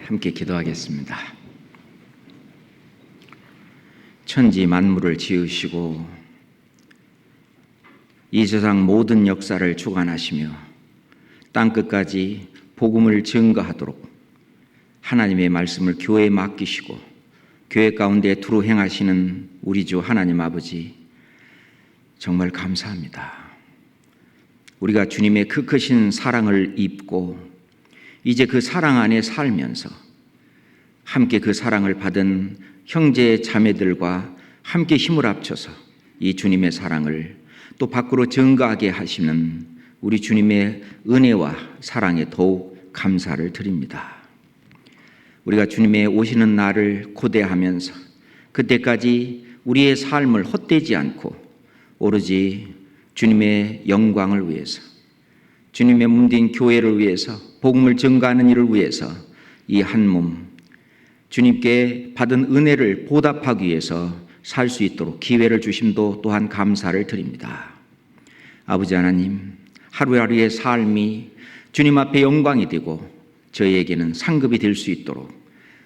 함께 기도하겠습니다. 천지 만물을 지으시고 이 세상 모든 역사를 주관하시며 땅끝까지 복음을 증거하도록 하나님의 말씀을 교회에 맡기시고 교회 가운데 두루 행하시는 우리 주 하나님 아버지, 정말 감사합니다. 우리가 주님의 그 크신 사랑을 입고 이제 그 사랑 안에 살면서 함께 그 사랑을 받은 형제 자매들과 함께 힘을 합쳐서 이 주님의 사랑을 또 밖으로 증거하게 하시는 우리 주님의 은혜와 사랑에 더욱 감사를 드립니다. 우리가 주님의 오시는 날을 고대하면서 그때까지 우리의 삶을 헛되지 않고 오로지 주님의 영광을 위해서, 주님의 몸된 교회를 위해서, 복음을 증거하는 일을 위해서 이 한 몸 주님께 받은 은혜를 보답하기 위해서 살 수 있도록 기회를 주심도 또한 감사를 드립니다. 아버지 하나님, 하루하루의 삶이 주님 앞에 영광이 되고 저희에게는 상급이 될 수 있도록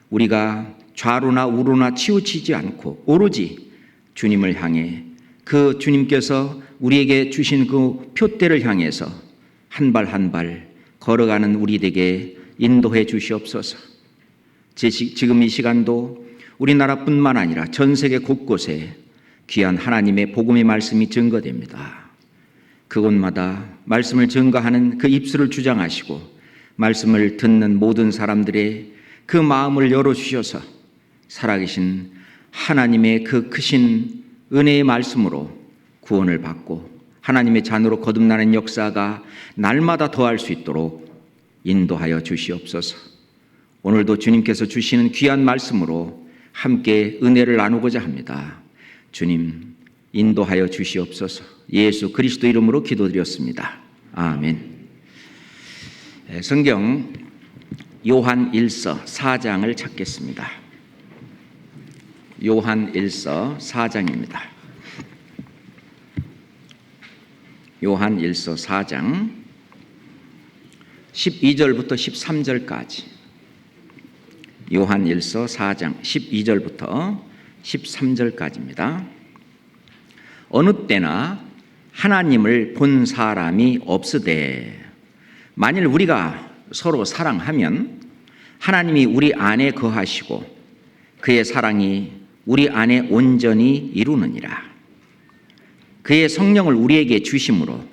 우리가 좌로나 우로나 치우치지 않고 오로지 주님을 향해 그 주님께서 우리에게 주신 그 표대를 향해서 한 발 한 발 걸어가는 우리에게 인도해 주시옵소서. 지금 이 시간도 우리나라뿐만 아니라 전 세계 곳곳에 귀한 하나님의 복음의 말씀이 증거됩니다. 그곳마다 말씀을 증거하는 그 입술을 주장하시고 말씀을 듣는 모든 사람들의 그 마음을 열어주셔서 살아계신 하나님의 그 크신 은혜의 말씀으로 구원을 받고 하나님의 자녀로 거듭나는 역사가 날마다 더할 수 있도록 인도하여 주시옵소서. 오늘도 주님께서 주시는 귀한 말씀으로 함께 은혜를 나누고자 합니다. 주님, 인도하여 주시옵소서. 예수 그리스도 이름으로 기도드렸습니다. 아멘. 성경 요한 1서 4장을 찾겠습니다. 요한 1서 4장입니다. 요한 1서 4장 12절부터 13절까지, 요한 1서 4장 12절부터 13절까지입니다. 어느 때나 하나님을 본 사람이 없으되 만일 우리가 서로 사랑하면 하나님이 우리 안에 거하시고 그의 사랑이 우리 안에 온전히 이루느니라. 그의 성령을 우리에게 주심으로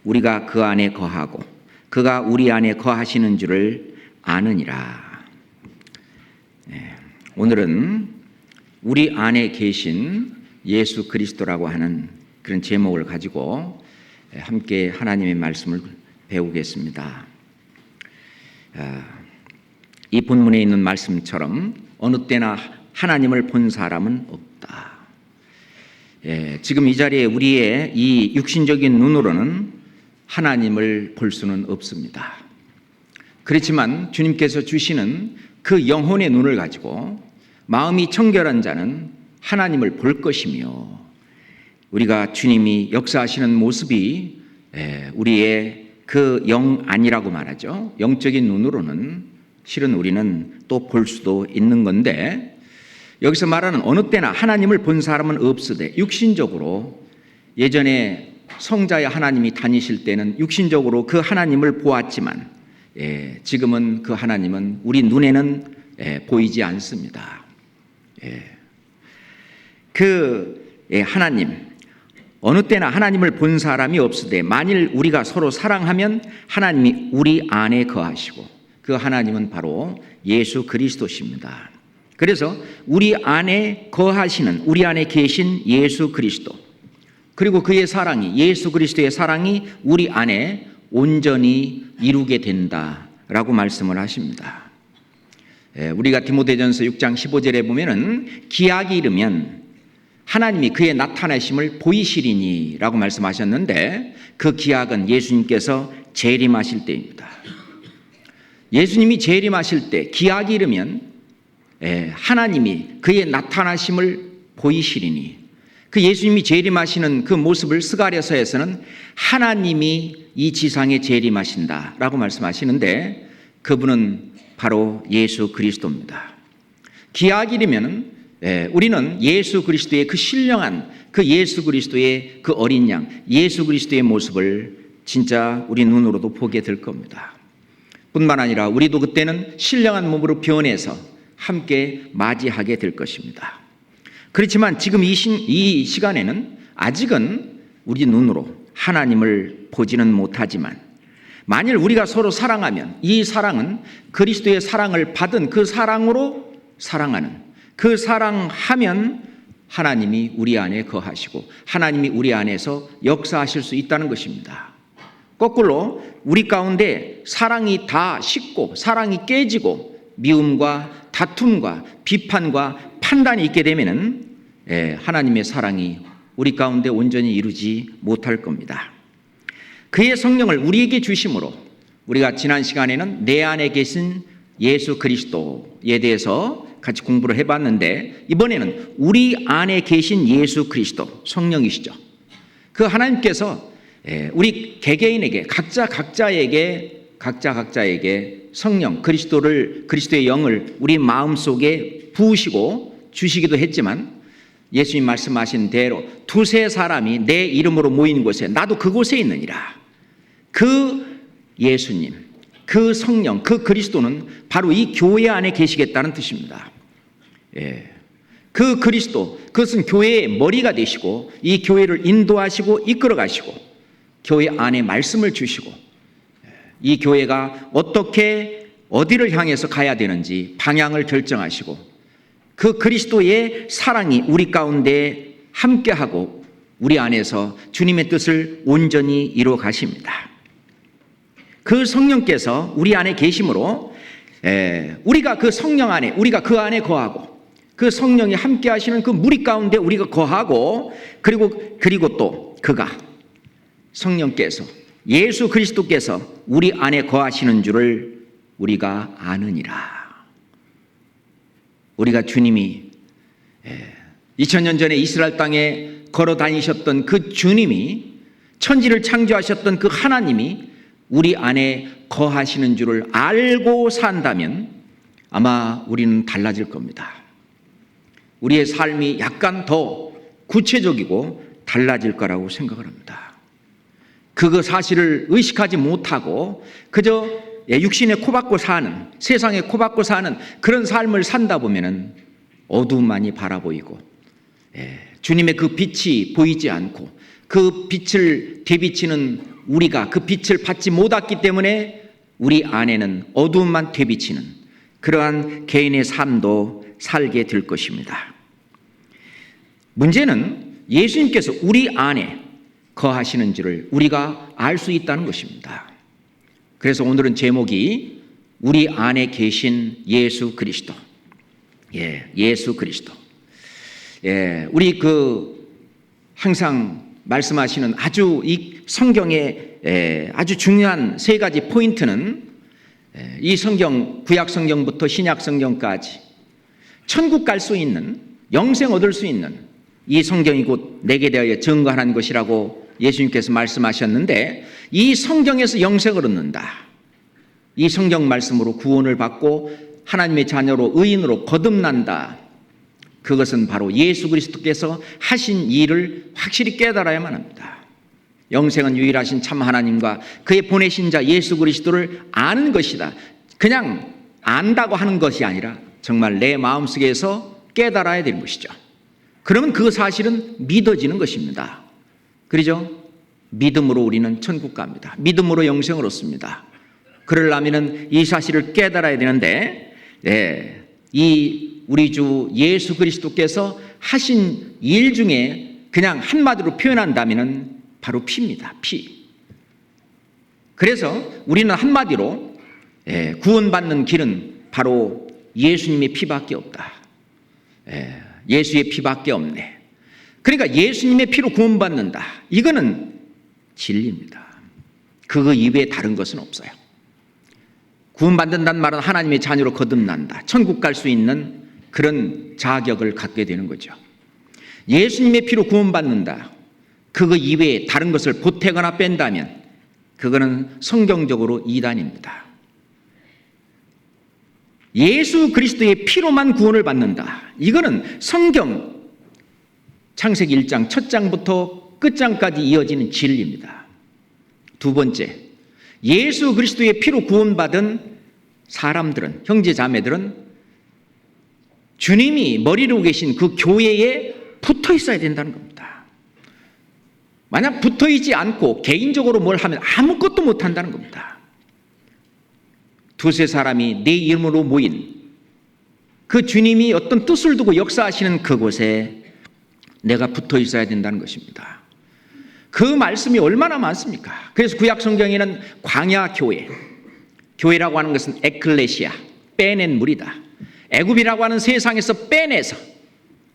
우리가 그 안에 거하고 그가 우리 안에 거하시는 줄을 아느니라. 오늘은 우리 안에 계신 예수 그리스도라고 하는 그런 제목을 가지고 함께 하나님의 말씀을 배우겠습니다. 이 본문에 있는 말씀처럼 어느 때나 하나님을 본 사람은 없다. 지금 이 자리에 우리의 이 육신적인 눈으로는 하나님을 볼 수는 없습니다. 그렇지만 주님께서 주시는 그 영혼의 눈을 가지고 마음이 청결한 자는 하나님을 볼 것이며, 우리가 주님이 역사하시는 모습이 우리의 그 영 안이라고 말하죠. 영적인 눈으로는 실은 우리는 또 볼 수도 있는 건데, 여기서 말하는 어느 때나 하나님을 본 사람은 없으되, 육신적으로 예전에 성자의 하나님이 다니실 때는 육신적으로 그 하나님을 보았지만 지금은 그 하나님은 우리 눈에는 보이지 않습니다. 하나님, 어느 때나 하나님을 본 사람이 없으되 만일 우리가 서로 사랑하면 하나님이 우리 안에 거하시고 그 하나님은 바로 예수 그리스도십니다. 그래서 우리 안에 거하시는, 우리 안에 계신 예수 그리스도, 그리고 그의 사랑이, 예수 그리스도의 사랑이 우리 안에 온전히 이루게 된다라고 말씀을 하십니다. 우리가 디모데전서 6장 15절에 보면은 기약이 이르면 하나님이 그의 나타나심을 보이시리니 라고 말씀하셨는데, 그 기약은 예수님께서 재림하실 때입니다. 예수님이 재림하실 때 기약이 이르면 하나님이 그의 나타나심을 보이시리니, 그 예수님이 재림하시는 그 모습을 스가랴서에서는 하나님이 이 지상에 재림하신다라고 말씀하시는데, 그분은 바로 예수 그리스도입니다. 기약이라면 우리는 예수 그리스도의 그 신령한 그 예수 그리스도의 그 어린 양, 예수 그리스도의 모습을 진짜 우리 눈으로도 보게 될 겁니다. 뿐만 아니라 우리도 그때는 신령한 몸으로 변해서 함께 맞이하게 될 것입니다. 그렇지만 지금 이 시간에는 아직은 우리 눈으로 하나님을 보지는 못하지만 만일 우리가 서로 사랑하면 이 사랑은 그리스도의 사랑을 받은 그 사랑으로 사랑하는, 그 사랑하면 하나님이 우리 안에 거하시고 하나님이 우리 안에서 역사하실 수 있다는 것입니다. 거꾸로 우리 가운데 사랑이 다 식고 사랑이 깨지고 미움과 다툼과 비판과 판단이 있게 되면은 하나님의 사랑이 우리 가운데 온전히 이루지 못할 겁니다. 그의 성령을 우리에게 주심으로 우리가 지난 시간에는 내 안에 계신 예수 그리스도에 대해서 같이 공부를 해봤는데 이번에는 우리 안에 계신 예수 그리스도 성령이시죠. 그 하나님께서 우리 개개인에게 각자에게 성령 그리스도의 영을 우리 마음속에 부으시고 주시기도 했지만 예수님 말씀하신 대로 두세 사람이 내 이름으로 모인 곳에 나도 그곳에 있느니라. 그 예수님, 그 성령, 그 그리스도는 바로 이 교회 안에 계시겠다는 뜻입니다. 그 그리스도, 그것은 교회의 머리가 되시고 이 교회를 인도하시고 이끌어 가시고 교회 안에 말씀을 주시고 이 교회가 어떻게 어디를 향해서 가야 되는지 방향을 결정하시고 그 그리스도의 사랑이 우리 가운데 함께하고 우리 안에서 주님의 뜻을 온전히 이루어 가십니다. 그 성령께서 우리 안에 계심으로 우리가 그 성령 안에 우리가 그 안에 거하고 그 성령이 함께 하시는 그 무리 가운데 우리가 거하고 그리고 또 그가 성령께서 예수 그리스도께서 우리 안에 거하시는 줄을 우리가 아느니라. 우리가 주님이 2000년 전에 이스라엘 땅에 걸어 다니셨던 그 주님이 천지를 창조하셨던 그 하나님이 우리 안에 거하시는 줄을 알고 산다면 아마 우리는 달라질 겁니다. 우리의 삶이 약간 더 구체적이고 달라질 거라고 생각을 합니다. 그 사실을 의식하지 못하고 그저 육신에 코박고 사는, 세상에 코박고 사는 그런 삶을 산다 보면은 어두움만이 바라보이고 주님의 그 빛이 보이지 않고 그 빛을 되비치는 우리가 그 빛을 받지 못했기 때문에 우리 안에는 어두움만 되비치는 그러한 개인의 삶도 살게 될 것입니다. 문제는 예수님께서 우리 안에 거하시는 줄을 우리가 알 수 있다는 것입니다. 그래서 오늘은 제목이 우리 안에 계신 예수 그리스도. 예수 그리스도. 우리 항상 말씀하시는 아주 이 성경의 아주 중요한 세 가지 포인트는 이 성경, 구약 성경부터 신약 성경까지 천국 갈 수 있는, 영생 얻을 수 있는 이 성경이 곧 내게 대하여 증거하는 것이라고 예수님께서 말씀하셨는데 이 성경에서 영생을 얻는다. 이 성경 말씀으로 구원을 받고 하나님의 자녀로 의인으로 거듭난다. 그것은 바로 예수 그리스도께서 하신 일을 확실히 깨달아야만 합니다. 영생은 유일하신 참 하나님과 그의 보내신 자 예수 그리스도를 아는 것이다. 그냥 안다고 하는 것이 아니라 정말 내 마음속에서 깨달아야 되는 것이죠. 그러면 그 사실은 믿어지는 것입니다. 그렇죠? 믿음으로 우리는 천국 갑니다. 믿음으로 영생을 얻습니다. 그러려면 이 사실을 깨달아야 되는데 이 우리 주 예수 그리스도께서 하신 일 중에 그냥 한마디로 표현한다면 바로 피입니다. 피. 그래서 우리는 한마디로 구원받는 길은 바로 예수님의 피밖에 없다. 예수의 피밖에 없네. 그러니까 예수님의 피로 구원받는다. 이거는 진리입니다. 그거 이외에 다른 것은 없어요. 구원받는다는 말은 하나님의 자녀로 거듭난다. 천국 갈 수 있는 그런 자격을 갖게 되는 거죠. 예수님의 피로 구원받는다. 그거 이외에 다른 것을 보태거나 뺀다면 그거는 성경적으로 이단입니다. 예수 그리스도의 피로만 구원을 받는다. 이거는 성경 창세기 1장 첫 장부터 끝장까지 이어지는 진리입니다. 두 번째, 예수 그리스도의 피로 구원받은 사람들은, 형제 자매들은 주님이 머리로 계신 그 교회에 붙어 있어야 된다는 겁니다. 만약 붙어 있지 않고 개인적으로 뭘 하면 아무것도 못 한다는 겁니다. 두세 사람이 내 이름으로 모인 그 주님이 어떤 뜻을 두고 역사하시는 그곳에 내가 붙어 있어야 된다는 것입니다. 그 말씀이 얼마나 많습니까? 그래서 구약 성경에는 광야 교회, 교회라고 하는 것은 에클레시아, 빼낸 무리다. 애굽이라고 하는 세상에서 빼내서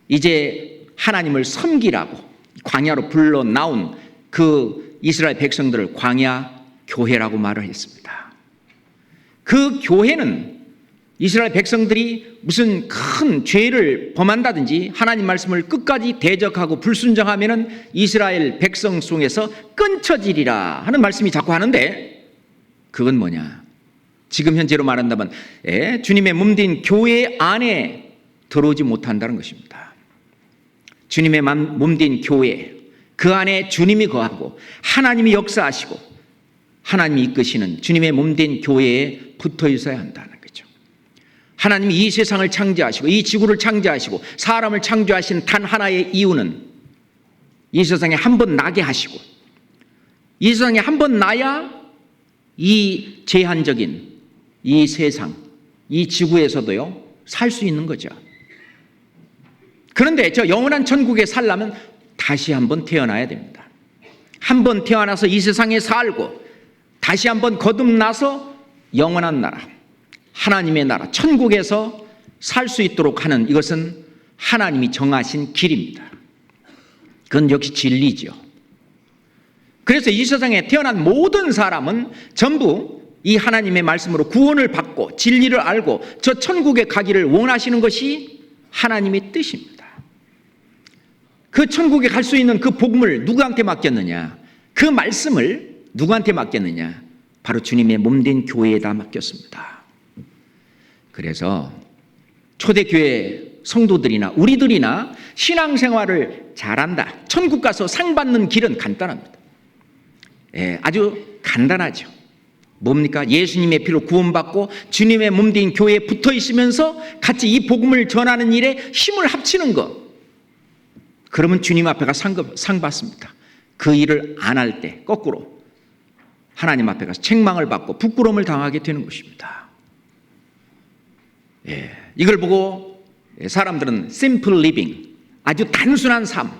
이제 하나님을 섬기라고 광야로 불러 나온 그 이스라엘 백성들을 광야 교회라고 말을 했습니다. 그 교회는 이스라엘 백성들이 무슨 큰 죄를 범한다든지 하나님 말씀을 끝까지 대적하고 불순종하면은 이스라엘 백성 속에서 끊쳐지리라 하는 말씀이 자꾸 하는데, 그건 뭐냐? 지금 현재로 말한다면 주님의 몸된 교회 안에 들어오지 못한다는 것입니다. 주님의 몸된 교회, 그 안에 주님이 거하고 하나님이 역사하시고 하나님이 이끄시는 주님의 몸된 교회에 붙어 있어야 한다는 거죠. 하나님이 이 세상을 창조하시고 이 지구를 창조하시고 사람을 창조하신 단 하나의 이유는 이 세상에 한 번 나게 하시고 이 세상에 한 번 나야 이 제한적인 이 세상, 이 지구에서도요 살 수 있는 거죠. 그런데 저 영원한 천국에 살려면 다시 한번 태어나야 됩니다. 한 번 태어나서 이 세상에 살고 다시 한번 거듭나서 영원한 나라, 하나님의 나라, 천국에서 살 수 있도록 하는, 이것은 하나님이 정하신 길입니다. 그건 역시 진리죠. 그래서 이 세상에 태어난 모든 사람은 전부 이 하나님의 말씀으로 구원을 받고 진리를 알고 저 천국에 가기를 원하시는 것이 하나님의 뜻입니다. 그 천국에 갈 수 있는 그 복음을 누구한테 맡겼느냐? 그 말씀을 누구한테 맡겼느냐? 바로 주님의 몸된 교회에다 맡겼습니다. 그래서 초대교회 성도들이나 우리들이나 신앙생활을 잘한다, 천국 가서 상 받는 길은 간단합니다. 아주 간단하죠. 뭡니까? 예수님의 피로 구원받고 주님의 몸된 교회에 붙어 있으면서 같이 이 복음을 전하는 일에 힘을 합치는 것. 그러면 주님 앞에 가서 상 받습니다. 그 일을 안 할 때 거꾸로 하나님 앞에 가서 책망을 받고 부끄러움을 당하게 되는 것입니다. 이걸 보고 사람들은 simple living, 아주 단순한 삶,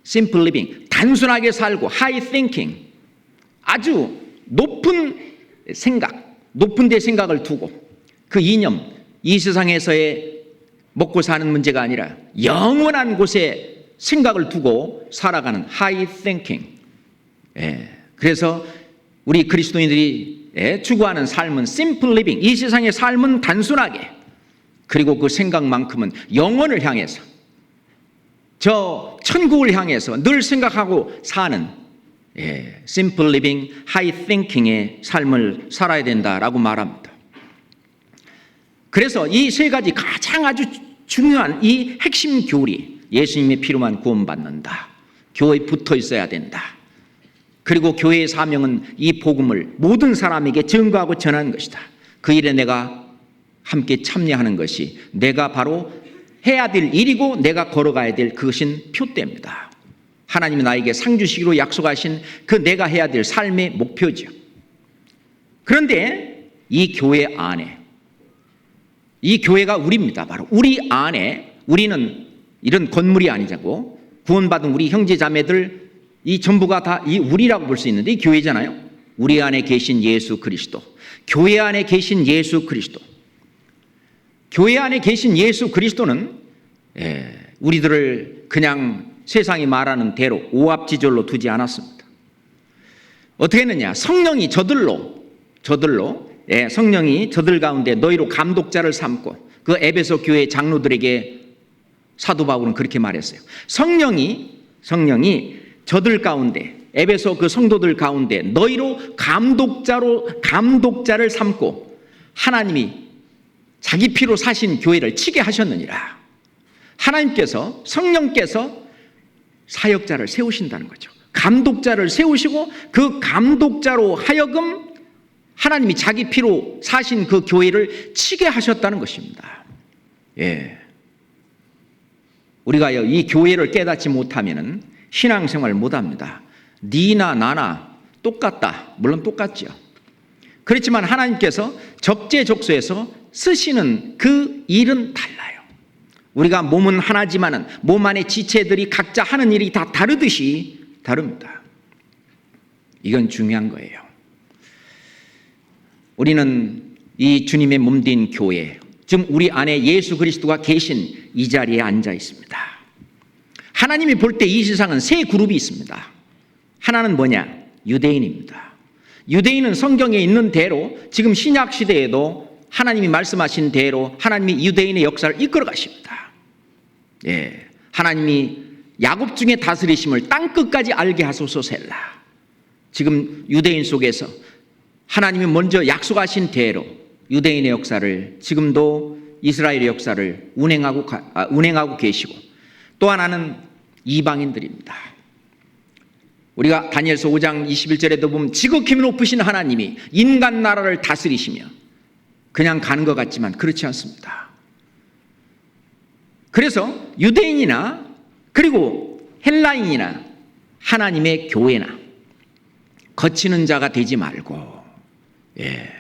simple living, 단순하게 살고 high thinking, 아주 높은 생각, 높은 데 생각을 두고 그 이념, 이 세상에서의 먹고 사는 문제가 아니라 영원한 곳에 생각을 두고 살아가는 high thinking. 그래서 우리 그리스도인들이 추구하는 삶은 simple living, 이 세상의 삶은 단순하게, 그리고 그 생각만큼은 영원을 향해서, 저 천국을 향해서 늘 생각하고 사는 simple living, high thinking의 삶을 살아야 된다라고 말합니다. 그래서 이 세 가지 가장 아주 중요한 이 핵심 교리, 예수님의 피로만 구원받는다, 교회에 붙어 있어야 된다, 그리고 교회의 사명은 이 복음을 모든 사람에게 증거하고 전하는 것이다. 그 일에 내가 함께 참여하는 것이 내가 바로 해야 될 일이고 내가 걸어가야 될 그것인 표대입니다. 하나님이 나에게 상 주시기로 약속하신 그 내가 해야 될 삶의 목표죠. 그런데 이 교회 안에, 이 교회가 우리입니다. 바로 우리 안에, 우리는 이런 건물이 아니자고 구원받은 우리 형제 자매들, 이 전부가 다 이 우리라고 볼 수 있는데 이 교회잖아요. 우리 안에 계신 예수 그리스도, 교회 안에 계신 예수 그리스도, 교회 안에 계신 예수 그리스도는 우리들을 그냥 세상이 말하는 대로 오합지졸로 두지 않았습니다. 어떻게 했느냐? 성령이 저들로 성령이 저들 가운데 너희로 감독자를 삼고, 그 에베소 교회 장로들에게 사도 바울은 그렇게 말했어요. 성령이 저들 가운데, 에베소 그 성도들 가운데 너희로 감독자를 삼고, 하나님이 자기 피로 사신 교회를 치게 하셨느니라. 하나님께서, 성령께서 사역자를 세우신다는 거죠. 감독자를 세우시고 그 감독자로 하여금 하나님이 자기 피로 사신 그 교회를 치게 하셨다는 것입니다. 예. 우리가 이 교회를 깨닫지 못하면 신앙생활을 못합니다. 니나 나나 똑같다. 물론 똑같죠. 그렇지만 하나님께서 적재적소에서 쓰시는 그 일은 달라요. 우리가 몸은 하나지만은 몸 안의 지체들이 각자 하는 일이 다 다르듯이 다릅니다. 이건 중요한 거예요. 우리는 이 주님의 몸된 교회, 지금 우리 안에 예수 그리스도가 계신 이 자리에 앉아 있습니다. 하나님이 볼 때 이 세상은 세 그룹이 있습니다. 하나는 뭐냐? 유대인입니다. 유대인은 성경에 있는 대로 지금 신약 시대에도 하나님이 말씀하신 대로 하나님이 유대인의 역사를 이끌어 가십니다. 예, 하나님이 야곱 중에 다스리심을 땅끝까지 알게 하소서 셀라. 지금 유대인 속에서 하나님이 먼저 약속하신 대로 유대인의 역사를 지금도 이스라엘의 역사를 운행하고 계시고, 또 하나는 이방인들입니다. 우리가 다니엘서 5장 21절에도 보면 지극히 높으신 하나님이 인간 나라를 다스리시며 그냥 가는 것 같지만 그렇지 않습니다. 그래서 유대인이나 그리고 헬라인이나 하나님의 교회나 거치는 자가 되지 말고, 예,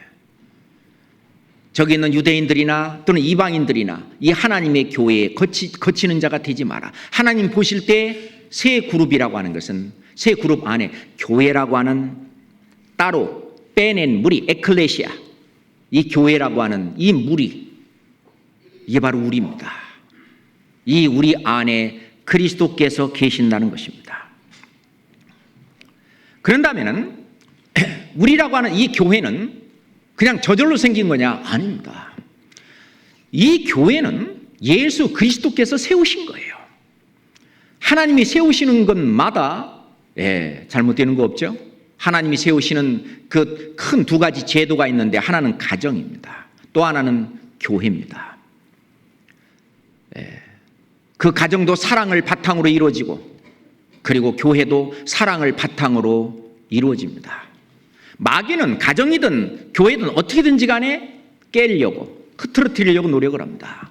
저기 있는 유대인들이나 또는 이방인들이나 이 하나님의 교회에 거치는 자가 되지 마라. 하나님 보실 때 세 그룹이라고 하는 것은, 세 그룹 안에 교회라고 하는 따로 빼낸 무리, 에클레시아, 이 교회라고 하는 이 무리, 이게 바로 우리입니다. 이 우리 안에 그리스도께서 계신다는 것입니다. 그런다면은 우리라고 하는 이 교회는 그냥 저절로 생긴 거냐? 아닙니다. 이 교회는 예수 그리스도께서 세우신 거예요. 하나님이 세우시는 것마다, 예, 잘못되는 거 없죠? 하나님이 세우시는 그 큰 두 가지 제도가 있는데 하나는 가정입니다. 또 하나는 교회입니다. 예, 그 가정도 사랑을 바탕으로 이루어지고, 그리고 교회도 사랑을 바탕으로 이루어집니다. 마귀는 가정이든 교회든 어떻게든지 간에 깨려고, 흐트러뜨리려고 노력을 합니다.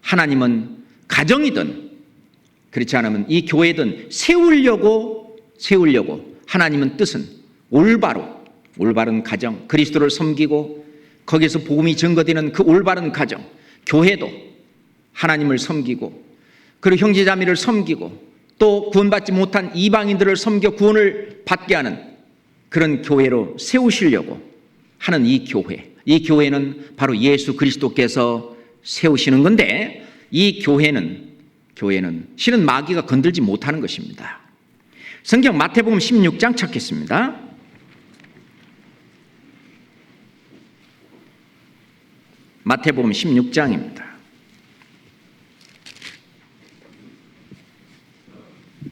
하나님은 가정이든 그렇지 않으면 이 교회든 세우려고 하나님은 뜻은 올바른 가정, 그리스도를 섬기고 거기서 복음이 증거되는 그 올바른 가정, 교회도 하나님을 섬기고 그리고 형제자매를 섬기고 또 구원받지 못한 이방인들을 섬겨 구원을 받게 하는 그런 교회로 세우시려고 하는 이 교회는 바로 예수 그리스도께서 세우시는 건데, 이 교회는 실은 마귀가 건들지 못하는 것입니다. 성경 마태복음 16장 찾겠습니다. 마태복음 16장입니다.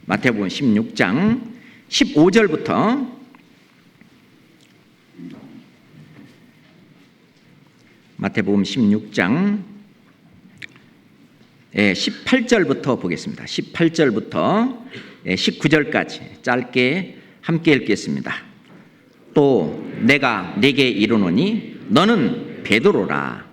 마태복음 16장 15절부터 마태복음 16장 18절부터 보겠습니다. 18절부터 19절까지 짧게 함께 읽겠습니다. 또 내가 네게 이르노니 너는 베드로라.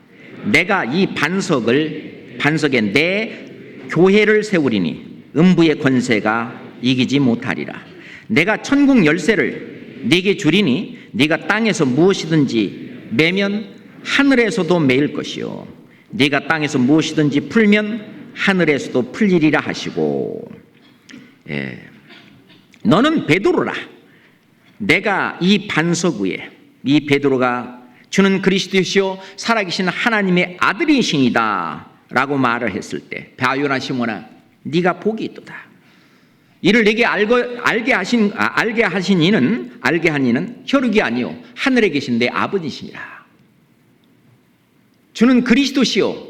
내가 이 반석에 내 교회를 세우리니 음부의 권세가 이기지 못하리라. 내가 천국 열쇠를 네게 주리니 네가 땅에서 무엇이든지 매면 하늘에서도 매일 것이요 네가 땅에서 무엇이든지 풀면 하늘에서도 풀리리라 하시고, 예, 너는 베드로라. 내가 이 반석 위에, 이 베드로가 주는 그리스도시요 살아계신 하나님의 아들이시니다 라고 말을 했을 때, 바요나 시몬아 네가 복이 있도다. 이를 내게 알게 하신 이는 혈육이 아니요 하늘에 계신 내 아버지시니라. 주는 그리스도시요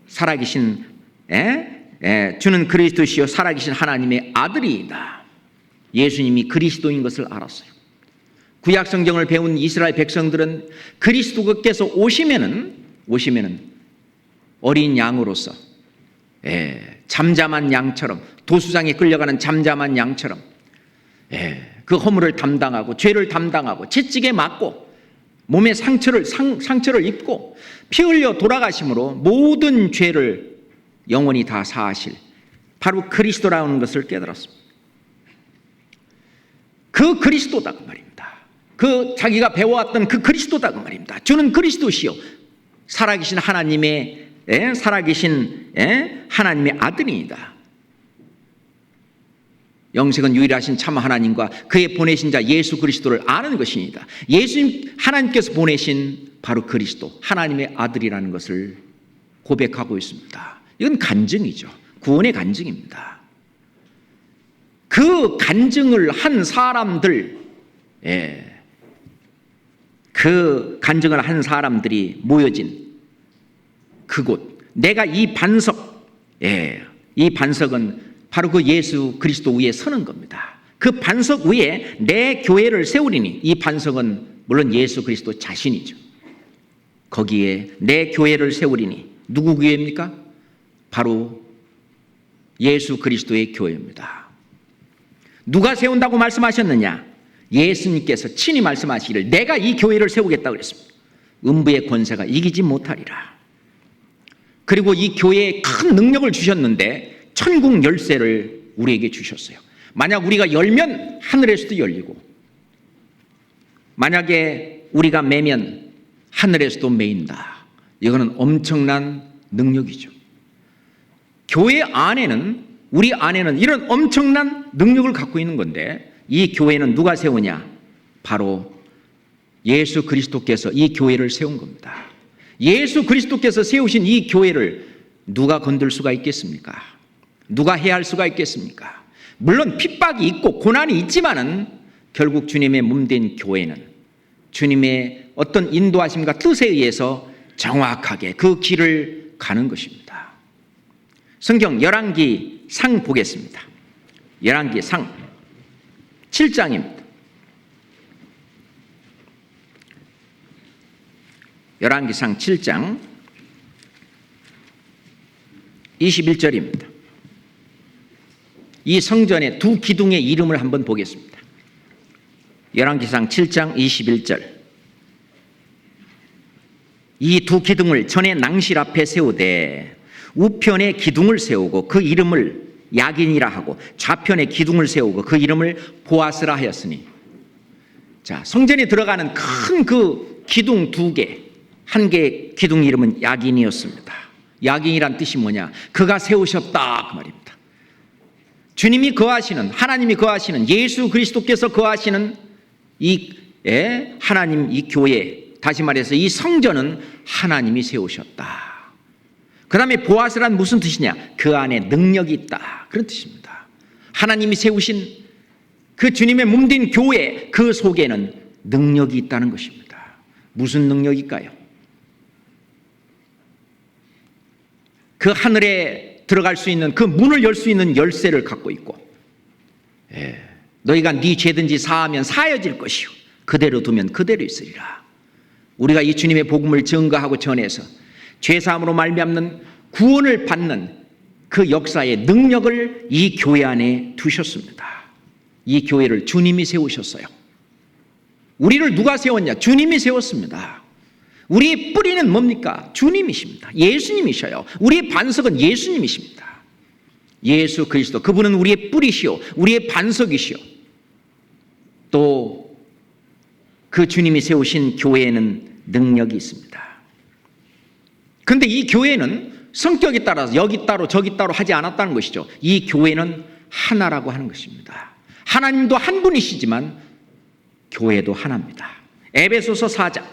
살아계신 주는 그리스도시요 살아계신 하나님의 아들이다. 예수님이 그리스도인 것을 알았어요. 구약 성경을 배운 이스라엘 백성들은 그리스도께서 오시면은 어린 양으로서 잠잠한 양처럼, 도수장에 끌려가는 잠잠한 양처럼 그 허물을 담당하고 죄를 담당하고 채찍에 맞고 몸에 상처를 입고 피 흘려 돌아가심으로 모든 죄를 영원히 다 사하실 바로 그리스도라는 것을 깨달았습니다. 그 그리스도다 그 말입니다. 그 자기가 배워왔던 그 그리스도다 그 말입니다. 주는 그리스도시요 살아계신 하나님의 하나님의 아들이니다. 영생은 유일하신 참 하나님과 그의 보내신 자 예수 그리스도를 아는 것입니다. 예수님 하나님께서 보내신 바로 그리스도 하나님의 아들이라는 것을 고백하고 있습니다. 이건 간증이죠. 구원의 간증입니다. 그 간증을 한 사람들, 그 간증을 한 사람들이 모여진 그곳, 내가 이 반석, 이 반석은 바로 그 예수 그리스도 위에 서는 겁니다. 그 반석 위에 내 교회를 세우리니, 이 반석은 물론 예수 그리스도 자신이죠. 거기에 내 교회를 세우리니, 누구 교회입니까? 바로 예수 그리스도의 교회입니다. 누가 세운다고 말씀하셨느냐? 예수님께서 친히 말씀하시기를 내가 이 교회를 세우겠다고 그랬습니다. 음부의 권세가 이기지 못하리라. 그리고 이 교회에 큰 능력을 주셨는데 천국 열쇠를 우리에게 주셨어요. 만약 우리가 열면 하늘에서도 열리고, 만약에 우리가 매면 하늘에서도 매인다. 이거는 엄청난 능력이죠. 교회 안에는, 우리 안에는 이런 엄청난 능력을 갖고 있는 건데, 이 교회는 누가 세우냐? 바로 예수 그리스도께서 이 교회를 세운 겁니다. 예수 그리스도께서 세우신 이 교회를 누가 건들 수가 있겠습니까? 누가 해할 수가 있겠습니까? 물론 핍박이 있고 고난이 있지만은 결국 주님의 몸된 교회는 주님의 어떤 인도하심과 뜻에 의해서 정확하게 그 길을 가는 것입니다. 성경 열왕기 상 보겠습니다. 열왕기 상 7장입니다. 열왕기상 7장 21절입니다. 이 성전의 두 기둥의 이름을 한번 보겠습니다. 열왕기상 7장 21절. 이 두 기둥을 전에 낭실 앞에 세우되 우편에 기둥을 세우고 그 이름을 야긴이라 하고 좌편에 기둥을 세우고 그 이름을 보아스라 하였으니, 자, 성전에 들어가는 큰 그 기둥 두 개, 한 개의 기둥 이름은 야긴이었습니다. 야긴이란 뜻이 뭐냐? 그가 세우셨다 그 말입니다. 주님이 거하시는, 하나님이 거하시는, 예수 그리스도께서 거하시는 이 하나님 이 교회, 다시 말해서 이 성전은 하나님이 세우셨다. 그 다음에 보아스란 무슨 뜻이냐? 그 안에 능력이 있다, 그런 뜻입니다. 하나님이 세우신 그 주님의 몸된 교회, 그 속에는 능력이 있다는 것입니다. 무슨 능력일까요? 그 하늘에 들어갈 수 있는, 그 문을 열 수 있는 열쇠를 갖고 있고, 너희가 네 죄든지 사하면 사여질 것이요 그대로 두면 그대로 있으리라. 우리가 이 주님의 복음을 증거하고 전해서 죄사함으로 말미암는 구원을 받는 그 역사의 능력을 이 교회 안에 두셨습니다. 이 교회를 주님이 세우셨어요. 우리를 누가 세웠냐? 주님이 세웠습니다. 우리의 뿌리는 뭡니까? 주님이십니다. 예수님이셔요. 우리의 반석은 예수님이십니다. 예수 그리스도, 그분은 우리의 뿌리시오, 우리의 반석이시오. 또 그 주님이 세우신 교회에는 능력이 있습니다. 그런데 이 교회는 성격에 따라서 여기 따로 저기 따로 하지 않았다는 것이죠. 이 교회는 하나라고 하는 것입니다. 하나님도 한 분이시지만 교회도 하나입니다. 에베소서 4장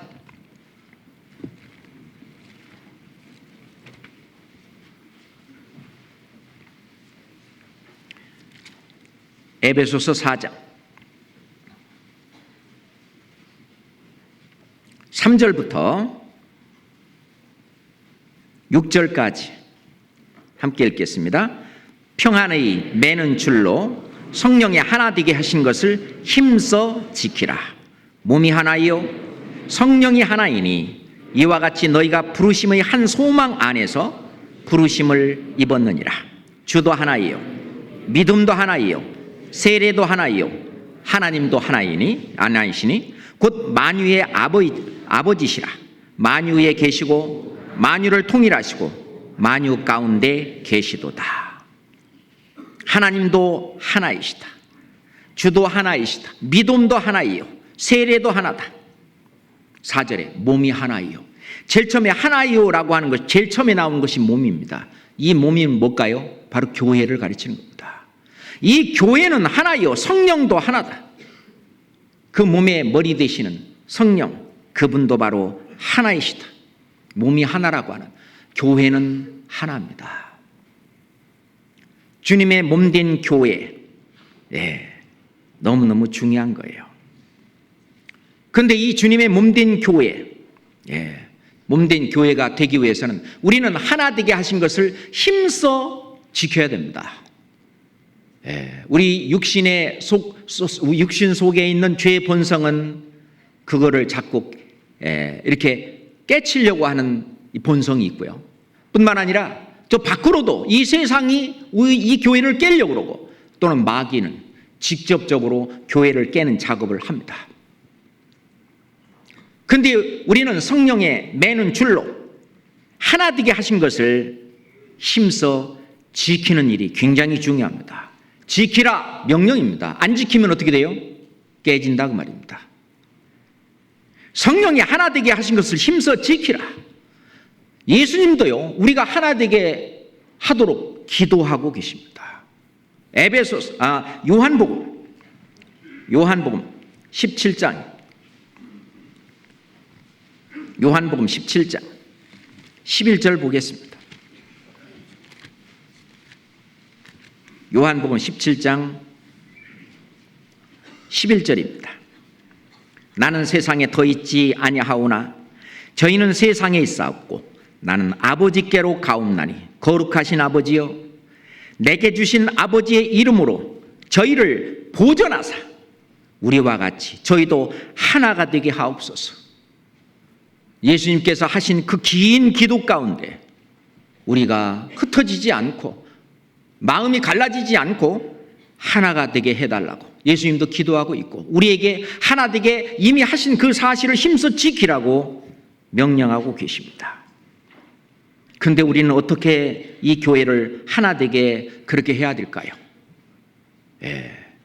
에베소서 4장 3절부터 6절까지 함께 읽겠습니다. 평안의 매는 줄로 성령이 하나 되게 하신 것을 힘써 지키라. 몸이 하나이요 성령이 하나이니 이와 같이 너희가 부르심의 한 소망 안에서 부르심을 입었느니라. 주도 하나이요, 믿음도 하나이요, 세례도 하나이요, 하나님도 하나이시니 곧 만유의 아버지시라. 만유에 계시고 만유를 통일하시고 만유 가운데 계시도다. 하나님도 하나이시다. 주도 하나이시다. 믿음도 하나이요, 세례도 하나다. 4절에 몸이 하나이요. 제일 처음에 하나이요라고 하는 것, 제일 처음에 나온 것이 몸입니다. 이 몸이 뭘까요? 바로 교회를 가르치는 겁니다. 이 교회는 하나이요, 성령도 하나다. 그 몸의 머리 되시는 성령, 그분도 바로 하나이시다. 몸이 하나라고 하는 교회는 하나입니다. 주님의 몸된 교회, 너무너무 중요한 거예요. 그런데 이 주님의 몸된 교회, 몸된 교회가 되기 위해서는 우리는 하나 되게 하신 것을 힘써 지켜야 됩니다. 우리 육신 속에 있는 죄의 본성은 그거를 자꾸 이렇게 깨치려고 하는 본성이 있고요. 뿐만 아니라 저 밖으로도 이 세상이 이 교회를 깨려고 그러고, 또는 마귀는 직접적으로 교회를 깨는 작업을 합니다. 그런데 우리는 성령의 매는 줄로 하나 되게 하신 것을 힘써 지키는 일이 굉장히 중요합니다. 지키라 명령입니다. 안 지키면 어떻게 돼요? 깨진다 그 말입니다. 성령이 하나 되게 하신 것을 힘써 지키라. 예수님도요, 우리가 하나 되게 하도록 기도하고 계십니다. 요한복음 17장, 요한복음 17장 11절 보겠습니다. 요한복음 17장 11절입니다. 나는 세상에 더 있지 아니하오나 저희는 세상에 있사옵고 나는 아버지께로 가옵나니 거룩하신 아버지여, 내게 주신 아버지의 이름으로 저희를 보존하사 우리와 같이 저희도 하나가 되게 하옵소서. 예수님께서 하신 그 긴 기도 가운데 우리가 흩어지지 않고 마음이 갈라지지 않고 하나가 되게 해달라고 예수님도 기도하고 있고, 우리에게 하나 되게 이미 하신 그 사실을 힘써 지키라고 명령하고 계십니다. 그런데 우리는 어떻게 이 교회를 하나 되게 그렇게 해야 될까요?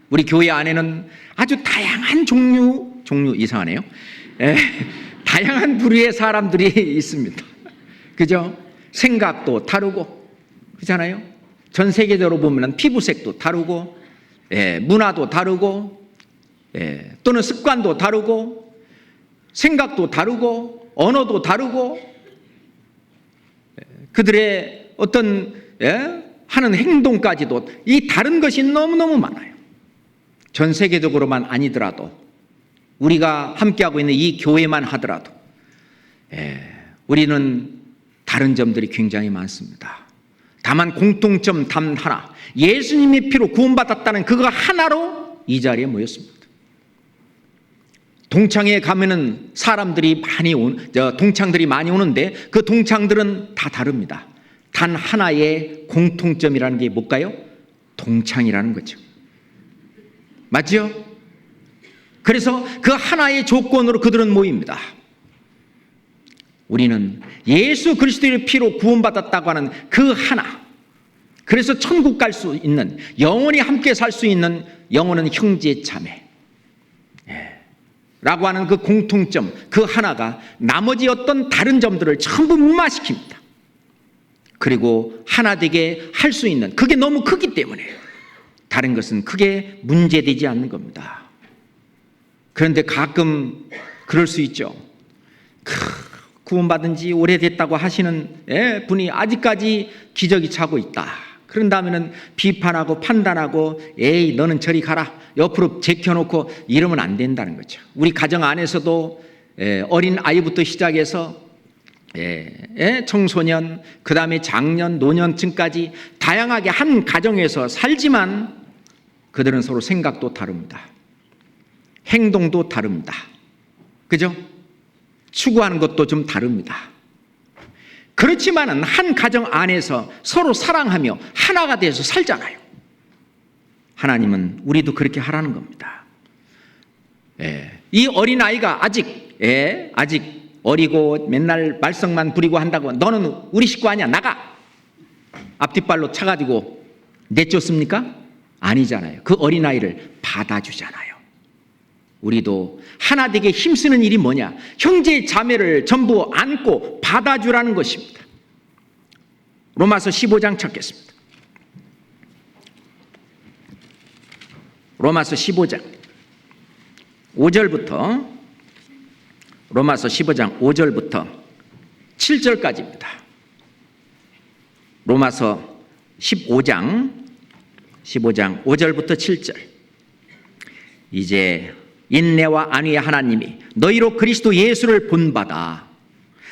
우리 교회 안에는 아주 다양한 종류 이상하네요. 다양한 부류의 사람들이 있습니다. 그죠? 생각도 다르고, 그렇잖아요? 전 세계적으로 보면 피부색도 다르고, 문화도 다르고, 또는 습관도 다르고, 생각도 다르고, 언어도 다르고, 그들의 어떤 하는 행동까지도 이 다른 것이 너무너무 많아요. 전 세계적으로만 아니더라도 우리가 함께하고 있는 이 교회만 하더라도 우리는 다른 점들이 굉장히 많습니다. 다만 공통점 단 하나, 예수님의 피로 구원받았다는 그거 하나로 이 자리에 모였습니다. 동창회에 가면은 사람들이 동창들이 많이 오는데 그 동창들은 다 다릅니다. 단 하나의 공통점이라는 게 뭘까요? 동창이라는 거죠. 맞죠? 그래서 그 하나의 조건으로 그들은 모입니다. 우리는 예수 그리스도의 피로 구원받았다고 하는 그 하나, 그래서 천국 갈 수 있는, 영원히 함께 살 수 있는 영원한 형제 자매 라고 하는 그 공통점, 그 하나가 나머지 어떤 다른 점들을 전부 무마시킵니다. 그리고 하나 되게 할 수 있는, 그게 너무 크기 때문에 다른 것은 크게 문제되지 않는 겁니다. 그런데 가끔 그럴 수 있죠. 구원받은 지 오래됐다고 하시는 분이 아직까지 기저귀 차고 있다. 그런 다음에는 비판하고 판단하고, 에이 너는 저리 가라, 옆으로 제껴놓고 이러면 안 된다는 거죠. 우리 가정 안에서도 어린 아이부터 시작해서 청소년, 그 다음에 장년, 노년층까지 다양하게 한 가정에서 살지만 그들은 서로 생각도 다릅니다. 행동도 다릅니다. 그죠? 추구하는 것도 좀 다릅니다. 그렇지만은 한 가정 안에서 서로 사랑하며 하나가 돼서 살잖아요. 하나님은 우리도 그렇게 하라는 겁니다. 이 어린아이가 아직 어리고 맨날 말썽만 부리고 한다고 너는 우리 식구 아니야, 나가! 앞뒷발로 차가지고 내쫓습니까? 아니잖아요. 그 어린아이를 받아주잖아요. 우리도 하나 되게 힘쓰는 일이 뭐냐? 형제 자매를 전부 안고 받아주라는 것입니다. 로마서 15장 찾겠습니다. 로마서 15장 5절부터 로마서 15장 5절부터 7절까지입니다. 로마서 15장 5절부터 7절. 이제 인내와 안위의 하나님이 너희로 그리스도 예수를 본받아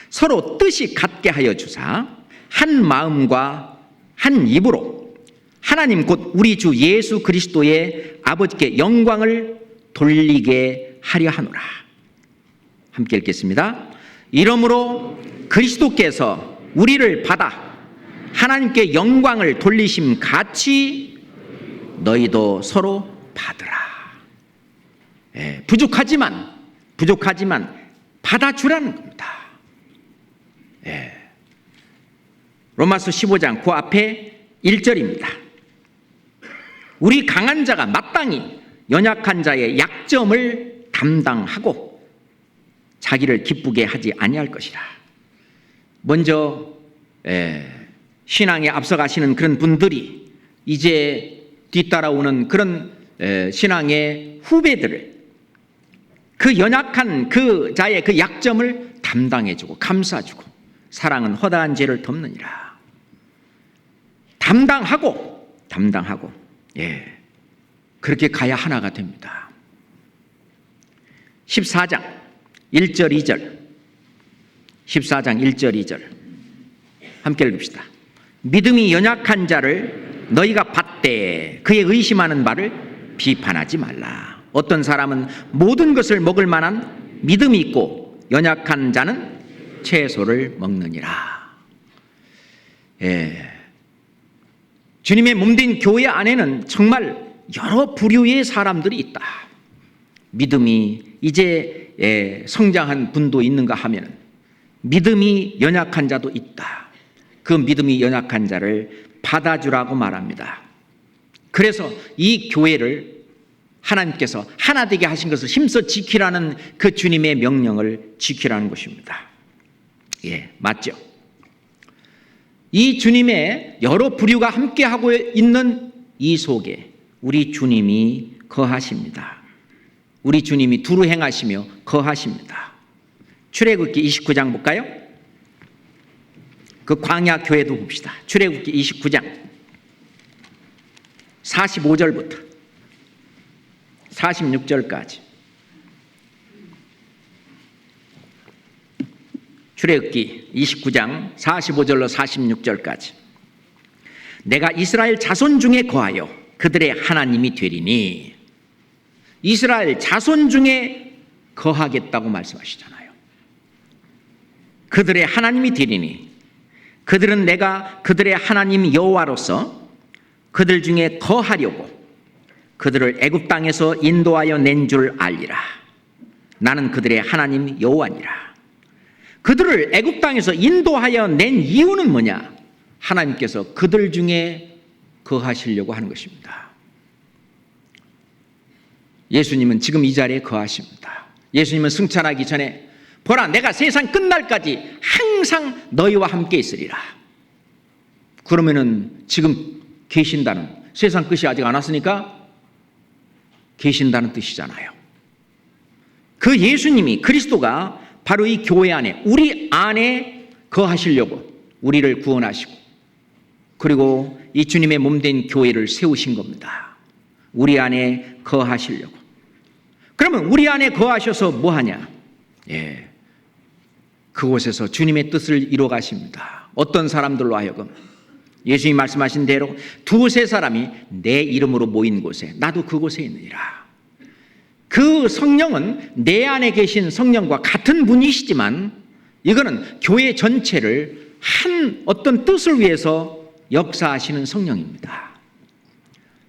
서로 뜻이 같게 하여 주사 한 마음과 한 입으로 하나님 곧 우리 주 예수 그리스도의 아버지께 영광을 돌리게 하려 하노라. 함께 읽겠습니다. 이러므로 그리스도께서 우리를 받아 하나님께 영광을 돌리심 같이 너희도 서로 받으라. 부족하지만 받아주라는 겁니다. 로마서 15장 그 앞에 1절입니다. 우리 강한 자가 마땅히 연약한 자의 약점을 담당하고 자기를 기쁘게 하지 아니할 것이라. 먼저 신앙에 앞서가시는 그런 분들이 이제 뒤따라오는 그런 신앙의 후배들을 그 연약한 그 자의 그 약점을 담당해주고 감싸주고 사랑은 허다한 죄를 덮느니라. 담당하고 그렇게 가야 하나가 됩니다. 14장 1절 2절 14장 1절 2절 함께 읽읍시다. 믿음이 연약한 자를 너희가 받되 그의 의심하는 바를 비판하지 말라. 어떤 사람은 모든 것을 먹을 만한 믿음이 있고 연약한 자는 채소를 먹느니라. 주님의 몸된 교회 안에는 정말 여러 부류의 사람들이 있다. 믿음이 이제 성장한 분도 있는가 하면 믿음이 연약한 자도 있다. 그 믿음이 연약한 자를 받아주라고 말합니다. 그래서 이 교회를 하나님께서 하나 되게 하신 것을 힘써 지키라는 그 주님의 명령을 지키라는 것입니다. 맞죠? 이 주님의 여러 부류가 함께하고 있는 이 속에 우리 주님이 거하십니다. 우리 주님이 두루 행하시며 거하십니다. 출애굽기 29장 볼까요? 그 광야 교회도 봅시다. 출애굽기 29장 45절부터 46절까지. 출애굽기 29장 45절로 46절까지. 내가 이스라엘 자손 중에 거하여 그들의 하나님이 되리니. 이스라엘 자손 중에 거하겠다고 말씀하시잖아요. 그들의 하나님이 되리니 그들은 내가 그들의 하나님 여호와로서 그들 중에 거하려고 그들을 애굽 땅에서 인도하여 낸 줄 알리라. 나는 그들의 하나님 여호와니라. 그들을 애굽 땅에서 인도하여 낸 이유는 뭐냐? 하나님께서 그들 중에 거하시려고 하는 것입니다. 예수님은 지금 이 자리에 거하십니다. 예수님은 승천하기 전에 보라, 내가 세상 끝날까지 항상 너희와 함께 있으리라. 그러면은 지금 계신다는, 세상 끝이 아직 안 왔으니까 계신다는 뜻이잖아요. 그 예수님이, 그리스도가 바로 이 교회 안에, 우리 안에 거하시려고 우리를 구원하시고, 그리고 이 주님의 몸된 교회를 세우신 겁니다. 우리 안에 거하시려고. 그러면 우리 안에 거하셔서 뭐 하냐? 그곳에서 주님의 뜻을 이루어 가십니다. 어떤 사람들로 하여금 예수님이 말씀하신 대로 두세 사람이 내 이름으로 모인 곳에 나도 그곳에 있느니라. 그 성령은 내 안에 계신 성령과 같은 분이시지만 이거는 교회 전체를 한 어떤 뜻을 위해서 역사하시는 성령입니다.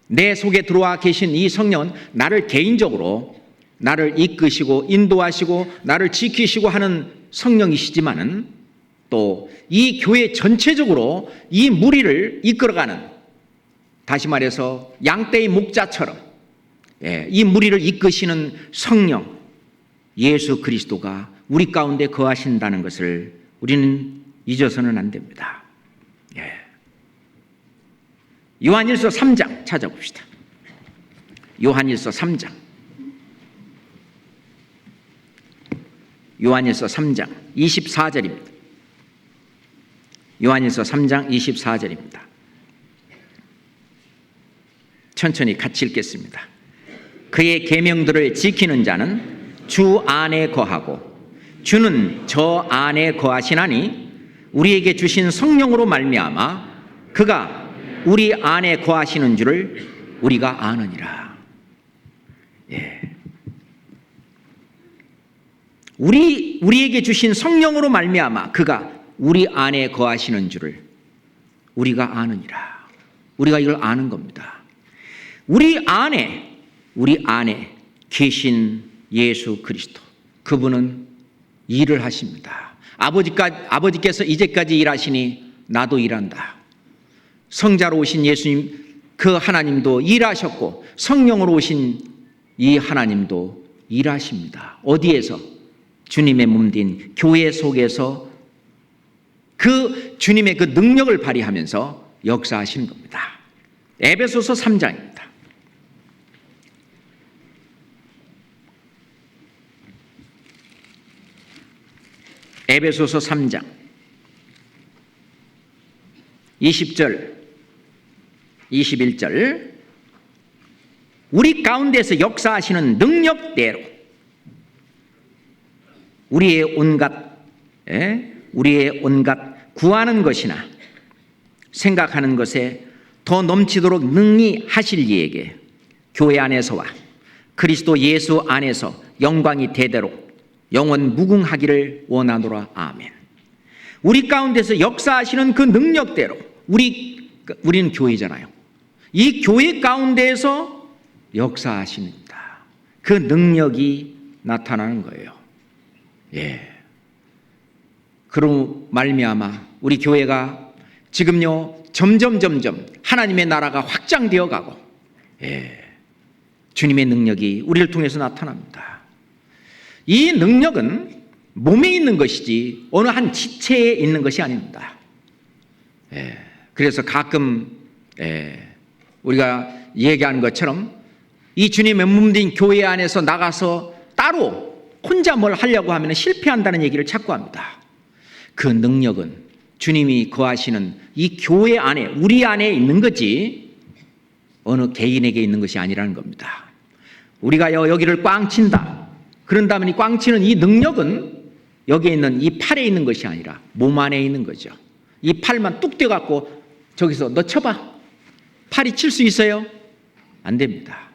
내 속에 들어와 계신 이 성령은 나를 개인적으로 나를 이끄시고 인도하시고 나를 지키시고 하는 성령이시지만은 또 이 교회 전체적으로 이 무리를 이끌어가는, 다시 말해서 양떼의 목자처럼 이 무리를 이끄시는 성령 예수 그리스도가 우리 가운데 거하신다는 것을 우리는 잊어서는 안 됩니다. 요한일서 3장 찾아봅시다. 요한일서 3장. 요한일서 3장 24절입니다. 요한일서 3장 24절입니다. 천천히 같이 읽겠습니다. 그의 계명들을 지키는 자는 주 안에 거하고 주는 저 안에 거하시나니 우리에게 주신 성령으로 말미암아 그가 우리 안에 거하시는 줄을 우리가 아느니라. 우리에게 주신 성령으로 말미암아 그가 우리 안에 거하시는 줄을 우리가 아느니라. 우리가 이걸 아는 겁니다. 우리 안에 계신 예수 그리스도, 그분은 일을 하십니다. 아버지께서 이제까지 일하시니 나도 일한다. 성자로 오신 예수님, 그 하나님도 일하셨고 성령으로 오신 이 하나님도 일하십니다. 어디에서? 주님의 몸된 교회 속에서 그 주님의 그 능력을 발휘하면서 역사하시는 겁니다. 에베소서 3장입니다. 에베소서 3장 20절 21절 우리 가운데서 역사하시는 능력대로 우리의 온갖 구하는 것이나 생각하는 것에 더 넘치도록 능히 하실 이에게 교회 안에서와 그리스도 예수 안에서 영광이 대대로 영원 무궁하기를 원하노라. 아멘. 우리 가운데서 역사하시는 그 능력대로 우리는 교회잖아요. 이 교회 가운데에서 역사하십니다. 그 능력이 나타나는 거예요. 그로 말미암아 우리 교회가 지금요 점점 하나님의 나라가 확장되어 가고 주님의 능력이 우리를 통해서 나타납니다. 이 능력은 몸에 있는 것이지 어느 한 지체에 있는 것이 아닙니다. 그래서 가끔 우리가 얘기하는 것처럼 이 주님의 몸된 교회 안에서 나가서 따로 혼자 뭘 하려고 하면 실패한다는 얘기를 자꾸 합니다. 그 능력은 주님이 거하시는 이 교회 안에, 우리 안에 있는 거지 어느 개인에게 있는 것이 아니라는 겁니다. 우리가 여기를 꽝 친다. 그런다면 이 꽝 치는 이 능력은 여기에 있는 이 팔에 있는 것이 아니라 몸 안에 있는 거죠. 이 팔만 뚝 떼갖고 저기서 너 쳐봐. 팔이 칠 수 있어요? 안 됩니다.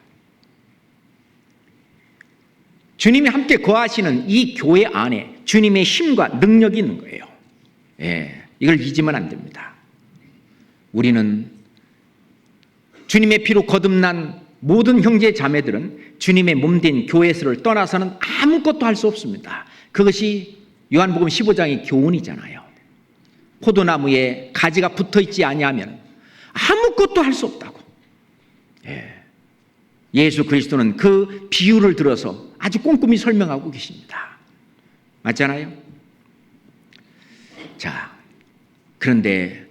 주님이 함께 거하시는 이 교회 안에 주님의 힘과 능력이 있는 거예요. 이걸 잊으면 안 됩니다. 우리는 주님의 피로 거듭난 모든 형제 자매들은 주님의 몸된 교회를 떠나서는 아무것도 할 수 없습니다. 그것이 요한복음 15장의 교훈이잖아요. 포도나무에 가지가 붙어있지 아니하면 아무것도 할 수 없다고. 예수 그리스도는 그 비유를 들어서 아주 꼼꼼히 설명하고 계십니다. 맞잖아요? 자, 그런데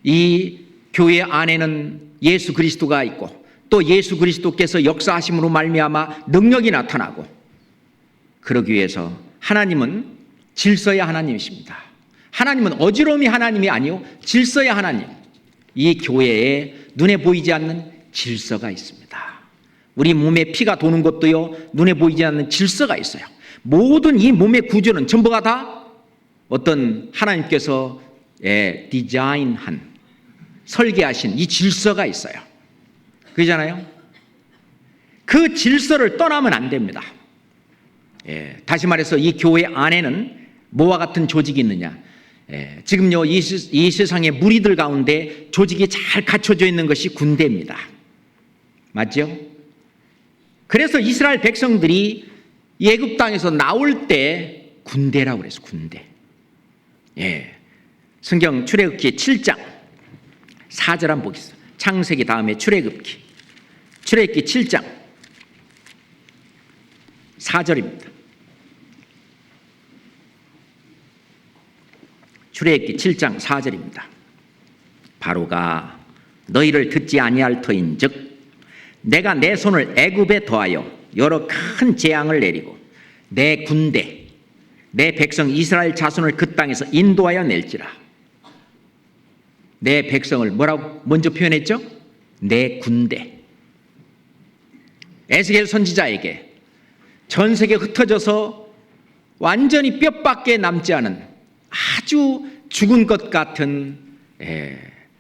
이 교회 안에는 예수 그리스도가 있고 또 예수 그리스도께서 역사하심으로 말미암아 능력이 나타나고, 그러기 위해서 하나님은 질서의 하나님이십니다. 하나님은 어지러움이 하나님이 아니요 질서의 하나님. 이 교회에 눈에 보이지 않는 질서가 있습니다. 우리 몸에 피가 도는 것도요 눈에 보이지 않는 질서가 있어요. 모든 이 몸의 구조는 전부가 다 어떤 하나님께서 디자인한, 설계하신 이 질서가 있어요. 그러잖아요. 그 질서를 떠나면 안 됩니다. 다시 말해서 이 교회 안에는 뭐와 같은 조직이 있느냐? 지금요 이 세상의 무리들 가운데 조직이 잘 갖춰져 있는 것이 군대입니다. 맞죠? 그래서 이스라엘 백성들이 애굽 땅에서 나올 때 군대라고 그래서 군대. 성경 출애굽기 7장 4절 한번 보겠습니다. 창세기 다음에 출애굽기 7장 4절입니다. 출애굽기 7장 4절입니다. 바로가 너희를 듣지 아니할 터인즉 내가 내 손을 애굽에 더하여 여러 큰 재앙을 내리고 내 군대 내 백성 이스라엘 자손을 그 땅에서 인도하여 낼지라. 내 백성을 뭐라고 먼저 표현했죠? 내 군대. 에스겔 선지자에게 전 세계에 흩어져서 완전히 뼈밖에 남지 않은 아주 죽은 것 같은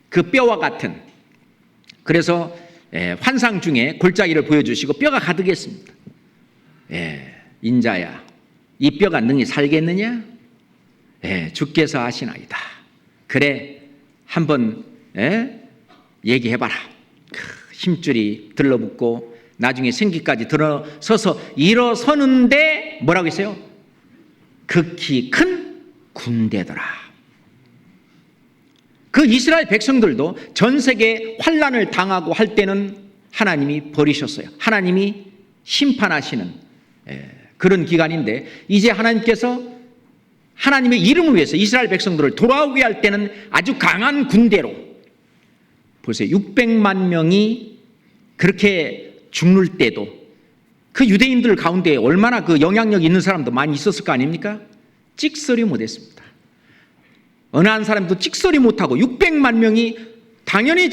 그 뼈와 같은, 그래서 환상 중에 골짜기를 보여주시고 뼈가 가득했습니다. 인자야 이 뼈가 능히 살겠느냐? 주께서 하시나이다. 그래 한번 얘기해봐라. 힘줄이 들러붙고 나중에 생기까지 들어서서 일어서는데 뭐라고 했어요? 극히 큰 군대더라. 그 이스라엘 백성들도 전 세계 환난을 당하고 할 때는 하나님이 버리셨어요. 하나님이 심판하시는 그런 기간인데, 이제 하나님께서 하나님의 이름을 위해서 이스라엘 백성들을 돌아오게 할 때는 아주 강한 군대로, 보세요. 600만 명이 그렇게 죽을 때도 그 유대인들 가운데 얼마나 그 영향력 있는 사람도 많이 있었을 거 아닙니까? 찍소리 못했습니다. 어느 한 사람도 찍소리 못하고 600만 명이 당연히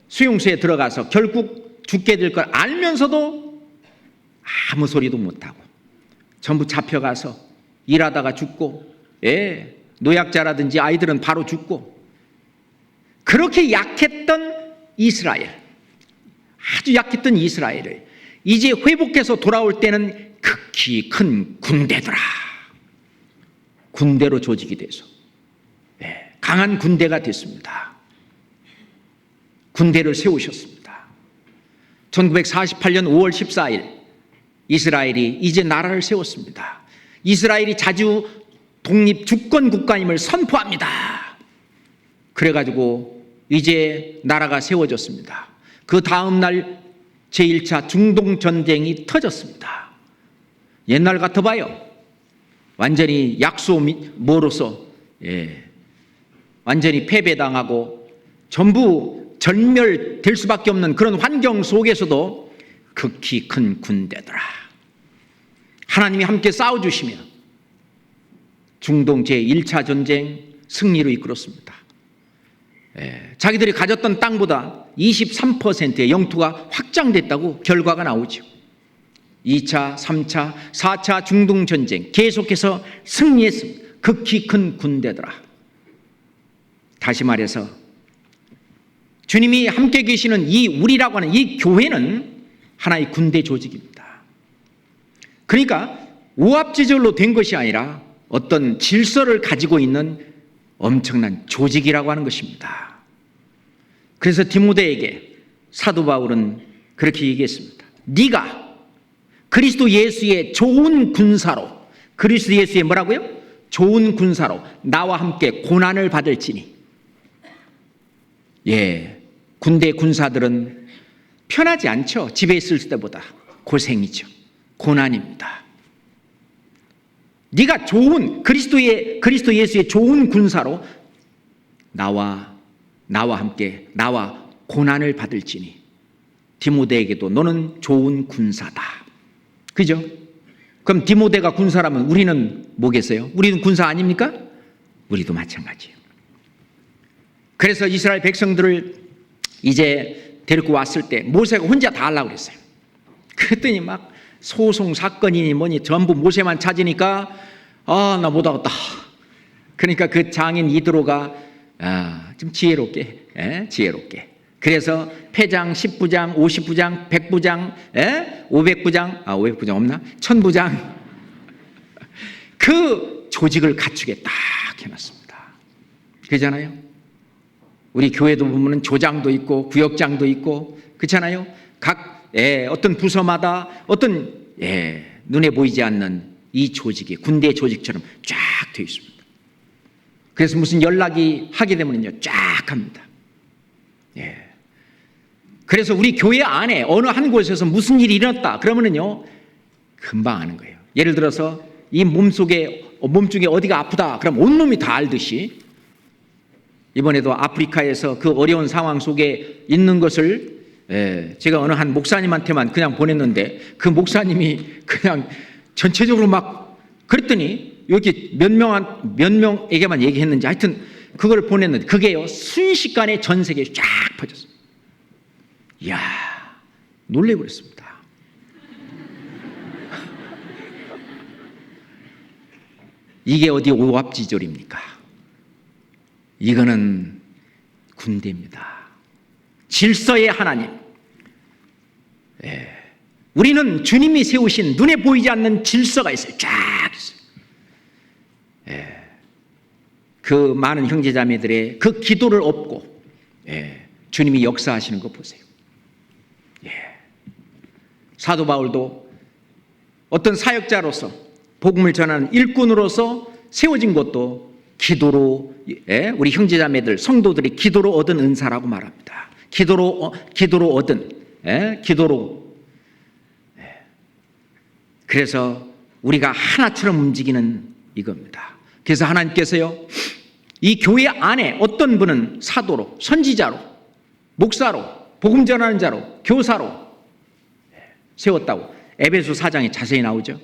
수용소에 들어가서 결국 죽게 될 걸 알면서도 아무 소리도 못하고 전부 잡혀가서 일하다가 죽고, 노약자라든지 아이들은 바로 죽고, 그렇게 약했던 이스라엘, 아주 약했던 이스라엘을 이제 회복해서 돌아올 때는 극히 큰 군대더라. 군대로 조직이 돼서 강한 군대가 됐습니다. 군대를 세우셨습니다. 1948년 5월 14일 이스라엘이 이제 나라를 세웠습니다. 이스라엘이 자주 독립 주권 국가임을 선포합니다. 그래가지고 이제 나라가 세워졌습니다. 그 다음 날 제1차 중동전쟁이 터졌습니다. 옛날 같아봐요. 완전히 약소모로서 완전히 패배당하고 전부 절멸될 수밖에 없는 그런 환경 속에서도 극히 큰 군대더라. 하나님이 함께 싸워주시며 중동 제1차 전쟁 승리로 이끌었습니다. 자기들이 가졌던 땅보다 23%의 영토가 확장됐다고 결과가 나오죠. 2차, 3차, 4차 중동 전쟁 계속해서 승리했습니다. 극히 큰 군대더라. 다시 말해서 주님이 함께 계시는 이 우리라고 하는 이 교회는 하나의 군대 조직입니다. 그러니까 오합지졸로 된 것이 아니라 어떤 질서를 가지고 있는 엄청난 조직이라고 하는 것입니다. 그래서 디모데에게 사도 바울은 그렇게 얘기했습니다. 네가 그리스도 예수의 좋은 군사로, 그리스도 예수의 뭐라고요? 좋은 군사로 나와 함께 고난을 받을지니. 군대 군사들은 편하지 않죠. 집에 있을 때보다 고생이죠. 고난입니다. 네가 좋은 그리스도 예수의 좋은 군사로 나와 함께 나와 고난을 받을지니. 디모데에게도 너는 좋은 군사다. 그죠? 그럼 디모데가 군사라면 우리는 뭐겠어요? 우리는 군사 아닙니까? 우리도 마찬가지예요. 그래서 이스라엘 백성들을 이제 데리고 왔을 때 모세가 혼자 다 하려고 그랬어요. 그랬더니 막 소송 사건이니 뭐니 전부 모세만 찾으니까 나 못하겠다. 그러니까 그 장인 이드로가 좀 지혜롭게 그래서 패장, 10부장, 50부장, 100부장, 500부장, 500부장 없나? 1000부장. 그 조직을 갖추게 딱 해놨습니다. 그러잖아요. 우리 교회도 보면 조장도 있고 구역장도 있고 그렇잖아요. 각 어떤 부서마다 어떤 눈에 보이지 않는 이 조직이 군대 조직처럼 쫙 되어 있습니다. 그래서 무슨 연락이 하게 되면요 쫙 합니다. 그래서 우리 교회 안에 어느 한 곳에서 무슨 일이 일어났다 그러면은요 금방 아는 거예요. 예를 들어서 이 몸 중에 어디가 아프다 그럼 온몸이 다 알듯이 이번에도 아프리카에서 그 어려운 상황 속에 있는 것을 제가 어느 한 목사님한테만 그냥 보냈는데 그 목사님이 그냥 전체적으로 막 그랬더니 여기 몇 명에게만 얘기했는지 하여튼 그걸 보냈는데 그게요 순식간에 전 세계에 쫙 퍼졌어요. 이야, 놀래버렸습니다. 이게 어디 오합지졸입니까? 이거는 군대입니다. 질서의 하나님. 우리는 주님이 세우신 눈에 보이지 않는 질서가 있어요. 쫙 있어요. 그 많은 형제자매들의 그 기도를 업고 주님이 역사하시는 거 보세요. 사도 바울도 어떤 사역자로서 복음을 전하는 일꾼으로서 세워진 것도 기도로 우리 형제자매들 성도들이 기도로 얻은 은사라고 말합니다. 기도로 얻은 기도로 그래서 우리가 하나처럼 움직이는 이겁니다. 그래서 하나님께서요 이 교회 안에 어떤 분은 사도로 선지자로 목사로 복음 전하는 자로 교사로 세웠다고 에베소 4장에 자세히 나오죠.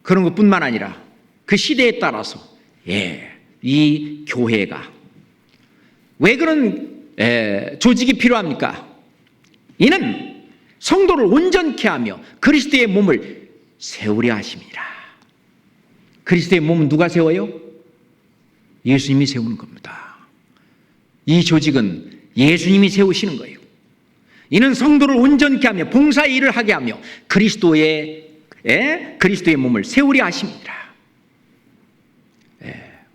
그런 것뿐만 아니라 그 시대에 따라서 이 교회가 왜 그런 조직이 필요합니까? 이는 성도를 온전케 하며 그리스도의 몸을 세우려 하심이라. 그리스도의 몸은 누가 세워요? 예수님이 세우는 겁니다. 이 조직은 예수님이 세우시는 거예요. 이는 성도를 온전케 하며 봉사의 일을 하게 하며 그리스도의 몸을 세우려 하십니다.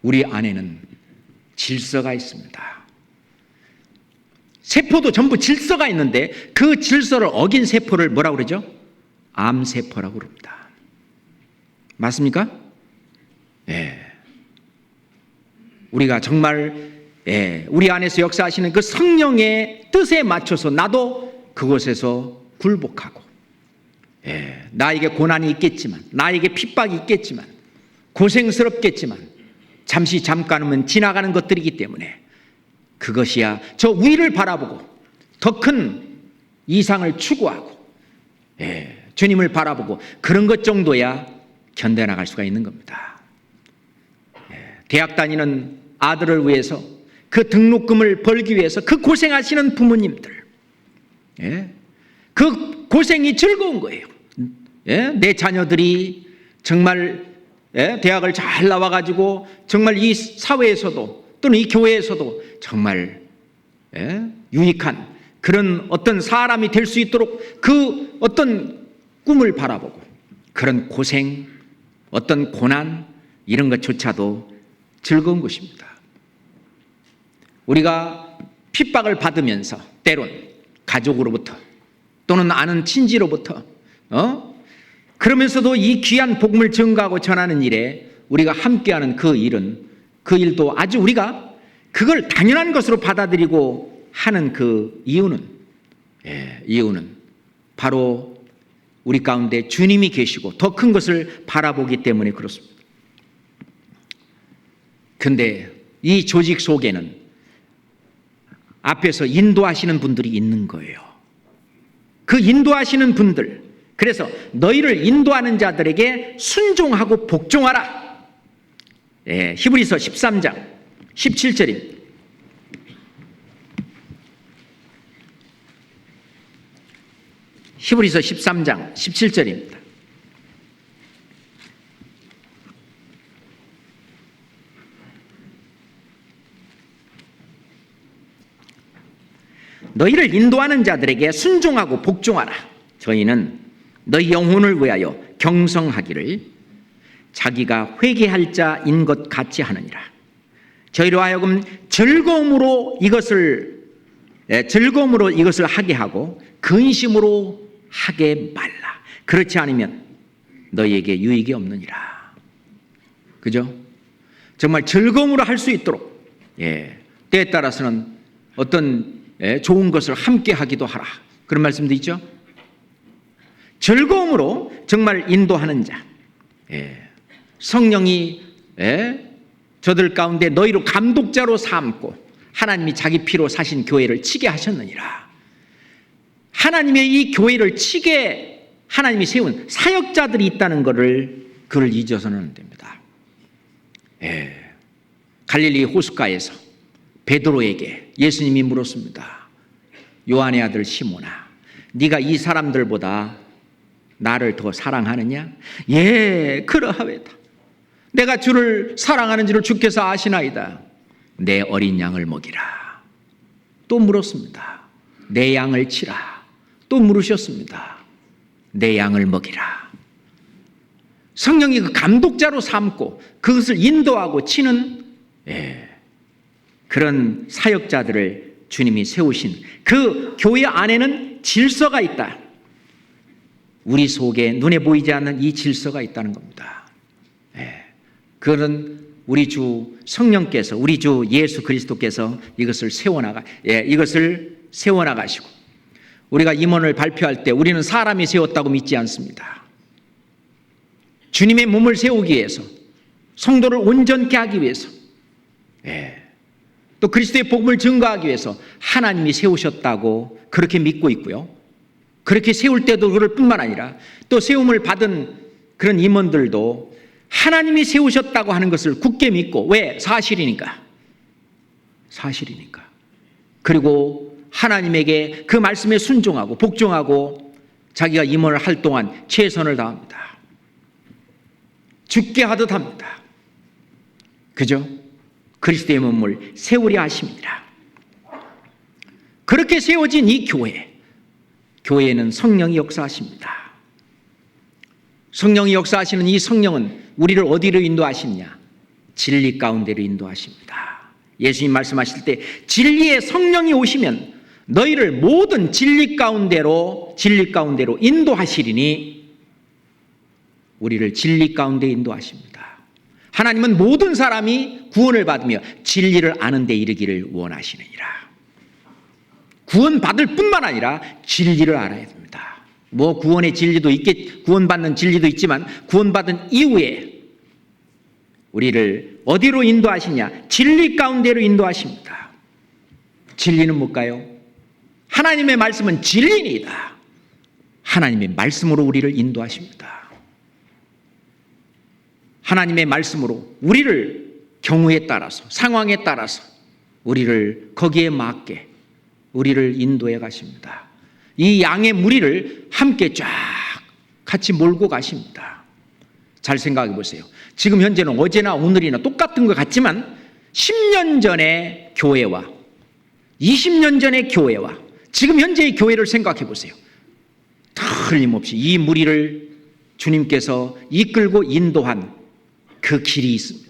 우리 안에는 질서가 있습니다. 세포도 전부 질서가 있는데 그 질서를 어긴 세포를 뭐라고 그러죠? 암세포라고 그럽니다. 맞습니까? 우리가 정말 우리 안에서 역사하시는 그 성령의 뜻에 맞춰서 나도 그곳에서 굴복하고 나에게 고난이 있겠지만 나에게 핍박이 있겠지만 고생스럽겠지만 잠깐은 지나가는 것들이기 때문에 그것이야 저 위를 바라보고 더 큰 이상을 추구하고 주님을 바라보고 그런 것 정도야 견뎌나갈 수가 있는 겁니다. 대학 다니는 아들을 위해서 그 등록금을 벌기 위해서 그 고생하시는 부모님들 그 고생이 즐거운 거예요. 내 자녀들이 정말 대학을 잘 나와가지고 정말 이 사회에서도 또는 이 교회에서도 정말 유익한 그런 어떤 사람이 될 수 있도록 그 어떤 꿈을 바라보고 그런 고생 어떤 고난 이런 것조차도 즐거운 것입니다. 우리가 핍박을 받으면서 때론 가족으로부터 또는 아는 친지로부터 그러면서도 이 귀한 복음을 증거하고 전하는 일에 우리가 함께하는 그 일도 아주 우리가 그걸 당연한 것으로 받아들이고 하는 그 이유는 바로 우리 가운데 주님이 계시고 더 큰 것을 바라보기 때문에 그렇습니다. 그런데 이 조직 속에는 앞에서 인도하시는 분들이 있는 거예요. 그 인도하시는 분들, 그래서 너희를 인도하는 자들에게 순종하고 복종하라. 히브리서 13장 17절입니다. 히브리서 13장 17절입니다. 너희를 인도하는 자들에게 순종하고 복종하라. 저희는 너희 영혼을 위하여 경성하기를 자기가 회개할 자인 것 같이 하느니라. 저희로 하여금 즐거움으로 이것을 하게 하고 근심으로 하게 말라. 그렇지 않으면 너희에게 유익이 없느니라. 그죠? 정말 즐거움으로 할 수 있도록 때에 따라서는 어떤 좋은 것을 함께 하기도 하라. 그런 말씀도 있죠. 즐거움으로 정말 인도하는 자, 성령이 저들 가운데 너희로 감독자로 삼고 하나님이 자기 피로 사신 교회를 치게 하셨느니라. 하나님의 이 교회를 치게 하나님이 세운 사역자들이 있다는 것을 그를 잊어서는 안 됩니다. 갈릴리 호숫가에서 베드로에게 예수님이 물었습니다. 요한의 아들 시몬아, 네가 이 사람들보다 나를 더 사랑하느냐? 예, 그러하외다. 내가 주를 사랑하는지를 주께서 아시나이다. 내 어린 양을 먹이라. 또 물었습니다. 내 양을 치라. 또 물으셨습니다. 내 양을 먹이라. 성령이 그 감독자로 삼고 그것을 인도하고 치는 그런 사역자들을 주님이 세우신 그 교회 안에는 질서가 있다. 우리 속에 눈에 보이지 않는 이 질서가 있다는 겁니다. 그건 우리 주 성령께서, 우리 주 예수 그리스도께서 이것을 세워나가시고 우리가 임원을 발표할 때 우리는 사람이 세웠다고 믿지 않습니다. 주님의 몸을 세우기 위해서, 성도를 온전케 하기 위해서, 또 그리스도의 복음을 증거하기 위해서 하나님이 세우셨다고 그렇게 믿고 있고요. 그렇게 세울 때도 그럴 뿐만 아니라 또 세움을 받은 그런 임원들도 하나님이 세우셨다고 하는 것을 굳게 믿고, 왜? 사실이니까. 그리고 하나님에게 그 말씀에 순종하고 복종하고 자기가 임원을 할 동안 최선을 다합니다. 죽게 하듯 합니다. 그죠? 그리스도의 몸을 세우려 하심이라. 그렇게 세워진 이 교회에는 성령이 역사하십니다. 성령이 역사하시는 이 성령은 우리를 어디로 인도하시느냐? 진리 가운데로 인도하십니다. 예수님 말씀하실 때 진리의 성령이 오시면 너희를 모든 진리 가운데로 인도하시리니, 우리를 진리 가운데 인도하십니다. 하나님은 모든 사람이 구원을 받으며 진리를 아는 데 이르기를 원하시느니라. 구원받을 뿐만 아니라 진리를 알아야 됩니다. 구원의 진리도 구원받는 진리도 있지만 구원받은 이후에 우리를 어디로 인도하시냐? 진리 가운데로 인도하십니다. 진리는 뭘까요? 하나님의 말씀은 진리니이다. 하나님의 말씀으로 우리를 인도하십니다. 하나님의 말씀으로 우리를 경우에 따라서, 상황에 따라서 우리를 거기에 맞게 우리를 인도해 가십니다. 이 양의 무리를 함께 쫙 같이 몰고 가십니다. 잘 생각해 보세요. 지금 현재는 어제나 오늘이나 똑같은 것 같지만 10년 전의 교회와 20년 전의 교회와 지금 현재의 교회를 생각해 보세요. 틀림없이 이 무리를 주님께서 이끌고 인도한 그 길이 있습니다.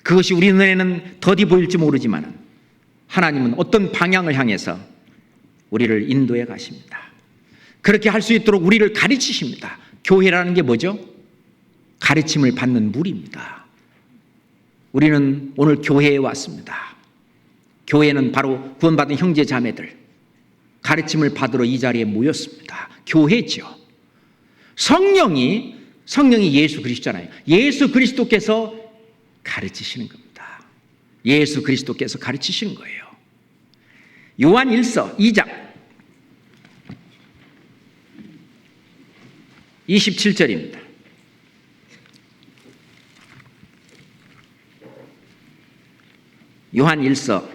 그것이 우리 눈에는 더디 보일지 모르지만 하나님은 어떤 방향을 향해서 우리를 인도해 가십니다. 그렇게 할 수 있도록 우리를 가르치십니다. 교회라는 게 뭐죠? 가르침을 받는 무리입니다. 우리는 오늘 교회에 왔습니다. 교회는 바로 구원받은 형제 자매들, 가르침을 받으러 이 자리에 모였습니다. 교회죠. 성령이 예수 그리스도잖아요. 예수 그리스도께서 가르치시는 겁니다. 예수 그리스도께서 가르치시는 거예요. 요한 1서 2장 27절입니다. 요한 1서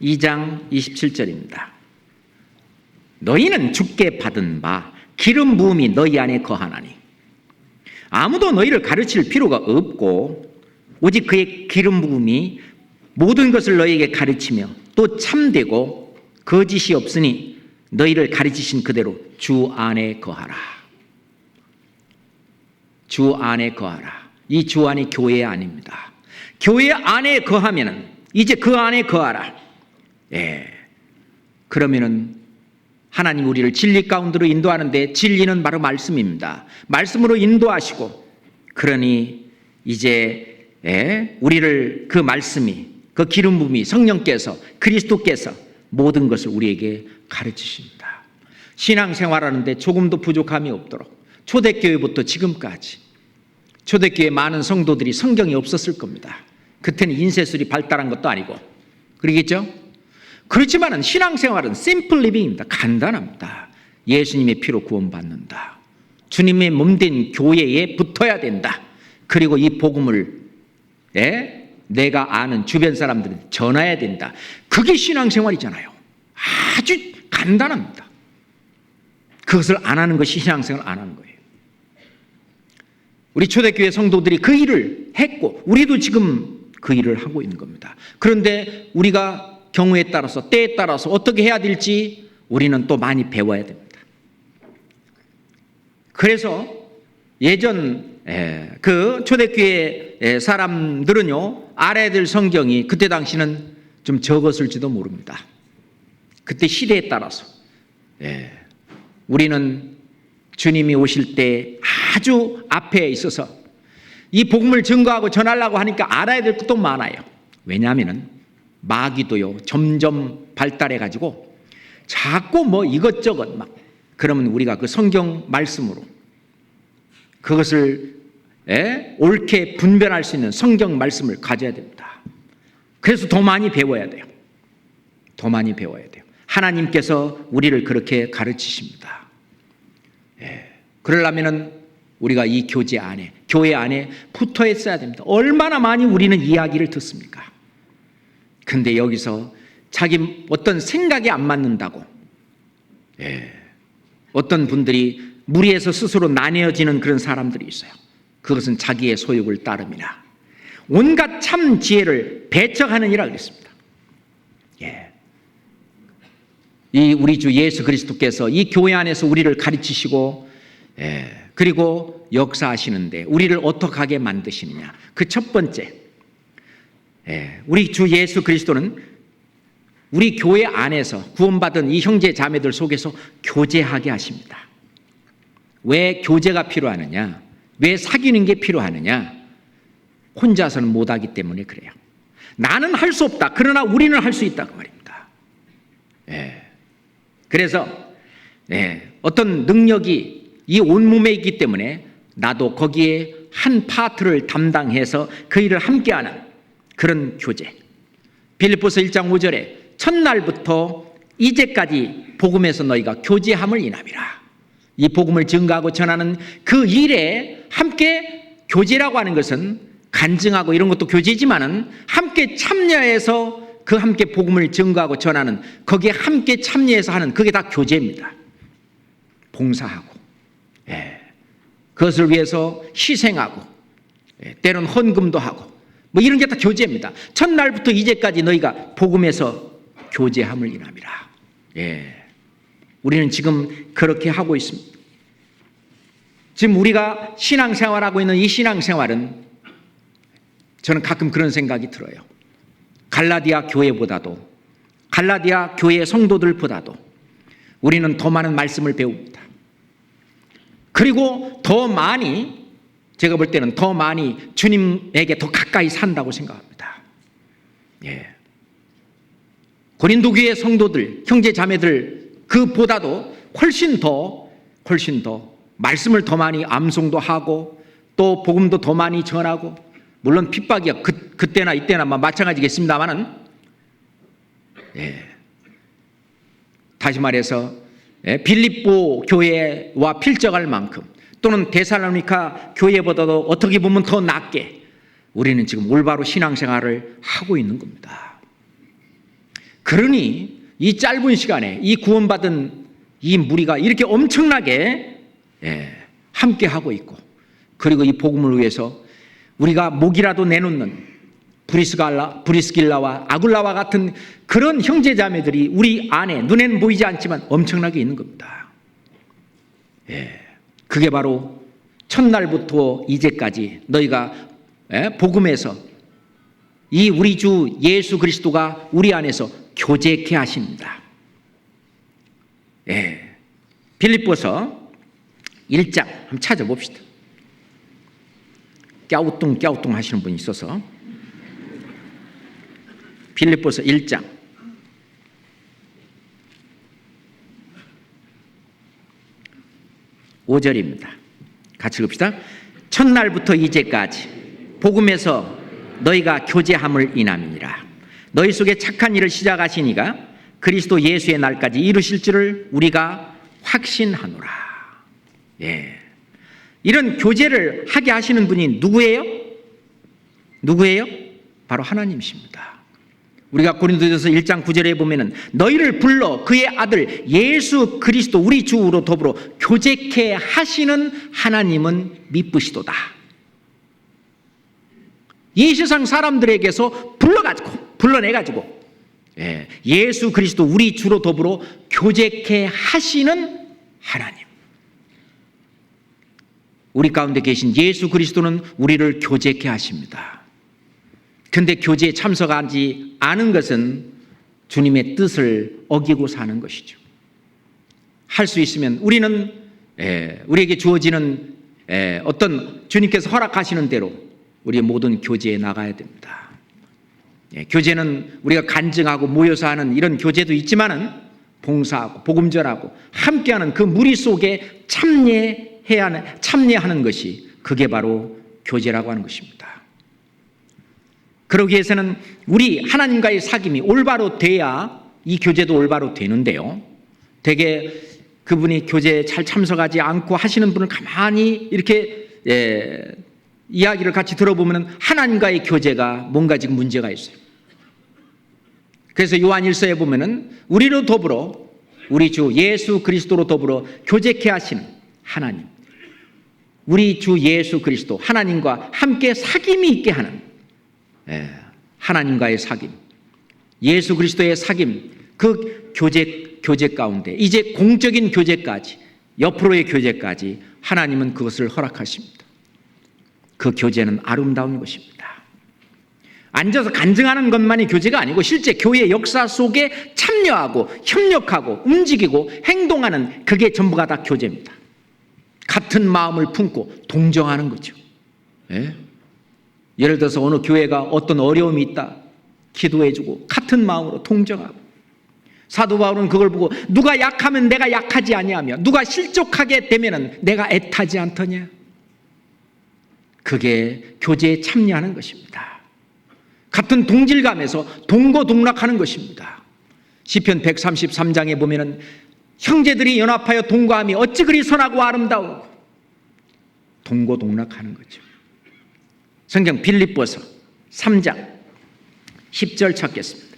2장 27절입니다. 너희는 주께 받은 바 기름 부음이 너희 안에 거하나니 아무도 너희를 가르칠 필요가 없고 오직 그의 기름 부음이 모든 것을 너희에게 가르치며 또 참되고 거짓이 없으니 너희를 가르치신 그대로 주 안에 거하라. 주 안에 거하라. 이 주 안이 교회 안입니다. 교회 안에 거하면은 이제 그 안에 거하라. 그러면은 하나님 우리를 진리 가운데로 인도하는데 진리는 바로 말씀입니다. 말씀으로 인도하시고 그러니 이제 우리를 그 말씀이 그 기름 부음이 성령께서 그리스도께서 모든 것을 우리에게 가르치십니다. 신앙생활하는데 조금도 부족함이 없도록 초대교회부터 지금까지 초대교회 많은 성도들이 성경이 없었을 겁니다. 그때는 인쇄술이 발달한 것도 아니고 그러겠죠? 그렇지만은 신앙생활은 심플 리빙입니다. 간단합니다. 예수님의 피로 구원받는다. 주님의 몸된 교회에 붙어야 된다. 그리고 이 복음을 내가 아는 주변 사람들한테 전해야 된다. 그게 신앙생활이잖아요. 아주 간단합니다. 그것을 안 하는 것이 신앙생활을 안 하는 거예요. 우리 초대교회 성도들이 그 일을 했고 우리도 지금 그 일을 하고 있는 겁니다. 그런데 우리가 경우에 따라서 때에 따라서 어떻게 해야 될지 우리는 또 많이 배워야 됩니다. 그래서 예전 그 초대교회 사람들은요 알아야 될 성경이 그때 당시는 좀 적었을지도 모릅니다. 그때 시대에 따라서 우리는 주님이 오실 때 아주 앞에 있어서 이 복음을 증거하고 전하려고 하니까 알아야 될 것도 많아요. 왜냐하면 마귀도요 점점 발달해 가지고 자꾸 뭐 이것저것 막 그러면 우리가 그 성경 말씀으로 그것을 옳게 분별할 수 있는 성경 말씀을 가져야 됩니다. 그래서 더 많이 배워야 돼요. 더 많이 배워야 돼요. 하나님께서 우리를 그렇게 가르치십니다. 그러려면은 우리가 이 교제 안에, 교회 안에 붙어 있어야 됩니다. 얼마나 많이 우리는 이야기를 듣습니까? 근데 여기서 자기 어떤 생각이 안 맞는다고 어떤 분들이 무리해서 스스로 나뉘어지는 그런 사람들이 있어요. 그것은 자기의 소욕을 따름이나 온갖 참 지혜를 배척하느니라 그랬습니다. 이 우리 주 예수 그리스도께서 이 교회 안에서 우리를 가르치시고 그리고 역사하시는데 우리를 어떻게 하게 만드시느냐. 그 첫 번째 우리 주 예수 그리스도는 우리 교회 안에서 구원받은 이 형제 자매들 속에서 교제하게 하십니다. 왜 교제가 필요하느냐? 왜 사귀는 게 필요하느냐? 혼자서는 못하기 때문에 그래요. 나는 할 수 없다. 그러나 우리는 할 수 있다고 말입니다. 그래서 어떤 능력이 이 온몸에 있기 때문에 나도 거기에 한 파트를 담당해서 그 일을 함께하는 그런 교제. 빌립보서 1장 5절에 첫날부터 이제까지 복음에서 너희가 교제함을 인함이라. 이 복음을 증거하고 전하는 그 일에 함께 교제라고 하는 것은 간증하고 이런 것도 교제지만은 함께 참여해서 그 함께 복음을 증거하고 전하는 거기에 함께 참여해서 하는 그게 다 교제입니다. 봉사하고 그것을 위해서 희생하고 때로는 헌금도 하고 뭐 이런 게 다 교제입니다. 첫날부터 이제까지 너희가 복음에서 교제함을 인함이라. 우리는 지금 그렇게 하고 있습니다. 지금 우리가 신앙생활하고 있는 이 신앙생활은 저는 가끔 그런 생각이 들어요. 갈라디아 교회보다도 갈라디아 교회 성도들보다도 우리는 더 많은 말씀을 배웁니다. 그리고 더 많이 제가 볼 때는 더 많이 주님에게 더 가까이 산다고 생각합니다. 고린도 교회 성도들, 형제 자매들 그보다도 훨씬 더 말씀을 더 많이 암송도 하고 또 복음도 더 많이 전하고 물론 핍박이야 그때나 이때나 마찬가지겠습니다만은 다시 말해서 빌립보 교회와 필적할 만큼 또는 데살로니가 교회보다도 어떻게 보면 더 낫게 우리는 지금 올바로 신앙생활을 하고 있는 겁니다. 그러니 이 짧은 시간에 이 구원받은 이 무리가 이렇게 엄청나게 함께 하고 있고 그리고 이 복음을 위해서 우리가 목이라도 내놓는 브리스길라와 아굴라와 같은 그런 형제자매들이 우리 안에 눈에는 보이지 않지만 엄청나게 있는 겁니다. 그게 바로 첫날부터 이제까지 너희가 복음에서 이 우리 주 예수 그리스도가 우리 안에서 교제케 하십니다. 빌립보서 1장 한번 찾아봅시다. 깨우뚱 하시는 분이 있어서 빌립보서 1장 5절입니다. 같이 읽읍시다. 첫날부터 이제까지 복음에서 너희가 교제함을 인함이니라. 너희 속에 착한 일을 시작하시니가 그리스도 예수의 날까지 이루실 줄을 우리가 확신하노라. 이런 교제를 하게 하시는 분이 누구예요? 바로 하나님이십니다. 우리가 고린도전서 1장 9절에 보면은 너희를 불러 그의 아들 예수 그리스도 우리 주로 더불어 교제케 하시는 하나님은 미쁘시도다. 이 세상 사람들에게서 불러내가지고 예수 그리스도 우리 주로 더불어 교제케 하시는 하나님. 우리 가운데 계신 예수 그리스도는 우리를 교제케 하십니다. 근데 교제에 참석하지 않은 것은 주님의 뜻을 어기고 사는 것이죠. 할 수 있으면 우리는 우리에게 주어지는 어떤 주님께서 허락하시는 대로 우리의 모든 교제에 나가야 됩니다. 교제는 우리가 간증하고 모여서 하는 이런 교제도 있지만은 봉사하고 복음 전하고 함께하는 그 무리 속에 참여하는 것이 그게 바로 교제라고 하는 것입니다. 그러기 위해서는 우리 하나님과의 사귐이 올바로 돼야 이 교제도 올바로 되는데요. 되게 그분이 교제에 잘 참석하지 않고 하시는 분을 가만히 이렇게 이야기를 같이 들어보면 하나님과의 교제가 뭔가 지금 문제가 있어요. 그래서 요한 1서에 보면은 우리로 더불어 우리 주 예수 그리스도로 더불어 교제케 하신 하나님, 우리 주 예수 그리스도 하나님과 함께 사귐이 있게 하는 하나님과의 사귐, 예수 그리스도의 사귐, 그 교제 가운데 이제 공적인 교제까지, 옆으로의 교제까지 하나님은 그것을 허락하십니다. 그 교제는 아름다운 것입니다. 앉아서 간증하는 것만이 교제가 아니고 실제 교회 역사 속에 참여하고 협력하고 움직이고 행동하는 그게 전부가 다 교제입니다. 같은 마음을 품고 동정하는 거죠. 예를 들어서 어느 교회가 어떤 어려움이 있다 기도해주고 같은 마음으로 동정하고, 사도 바울은 그걸 보고 누가 약하면 내가 약하지 아니하며 누가 실족하게 되면 내가 애타지 않더냐. 그게 교제에 참여하는 것입니다. 같은 동질감에서 동거동락하는 것입니다. 시편 133장에 보면은 형제들이 연합하여 동거함이 어찌 그리 선하고 아름다우고, 동거동락하는 거죠. 성경 빌립보서 3장 10절 찾겠습니다.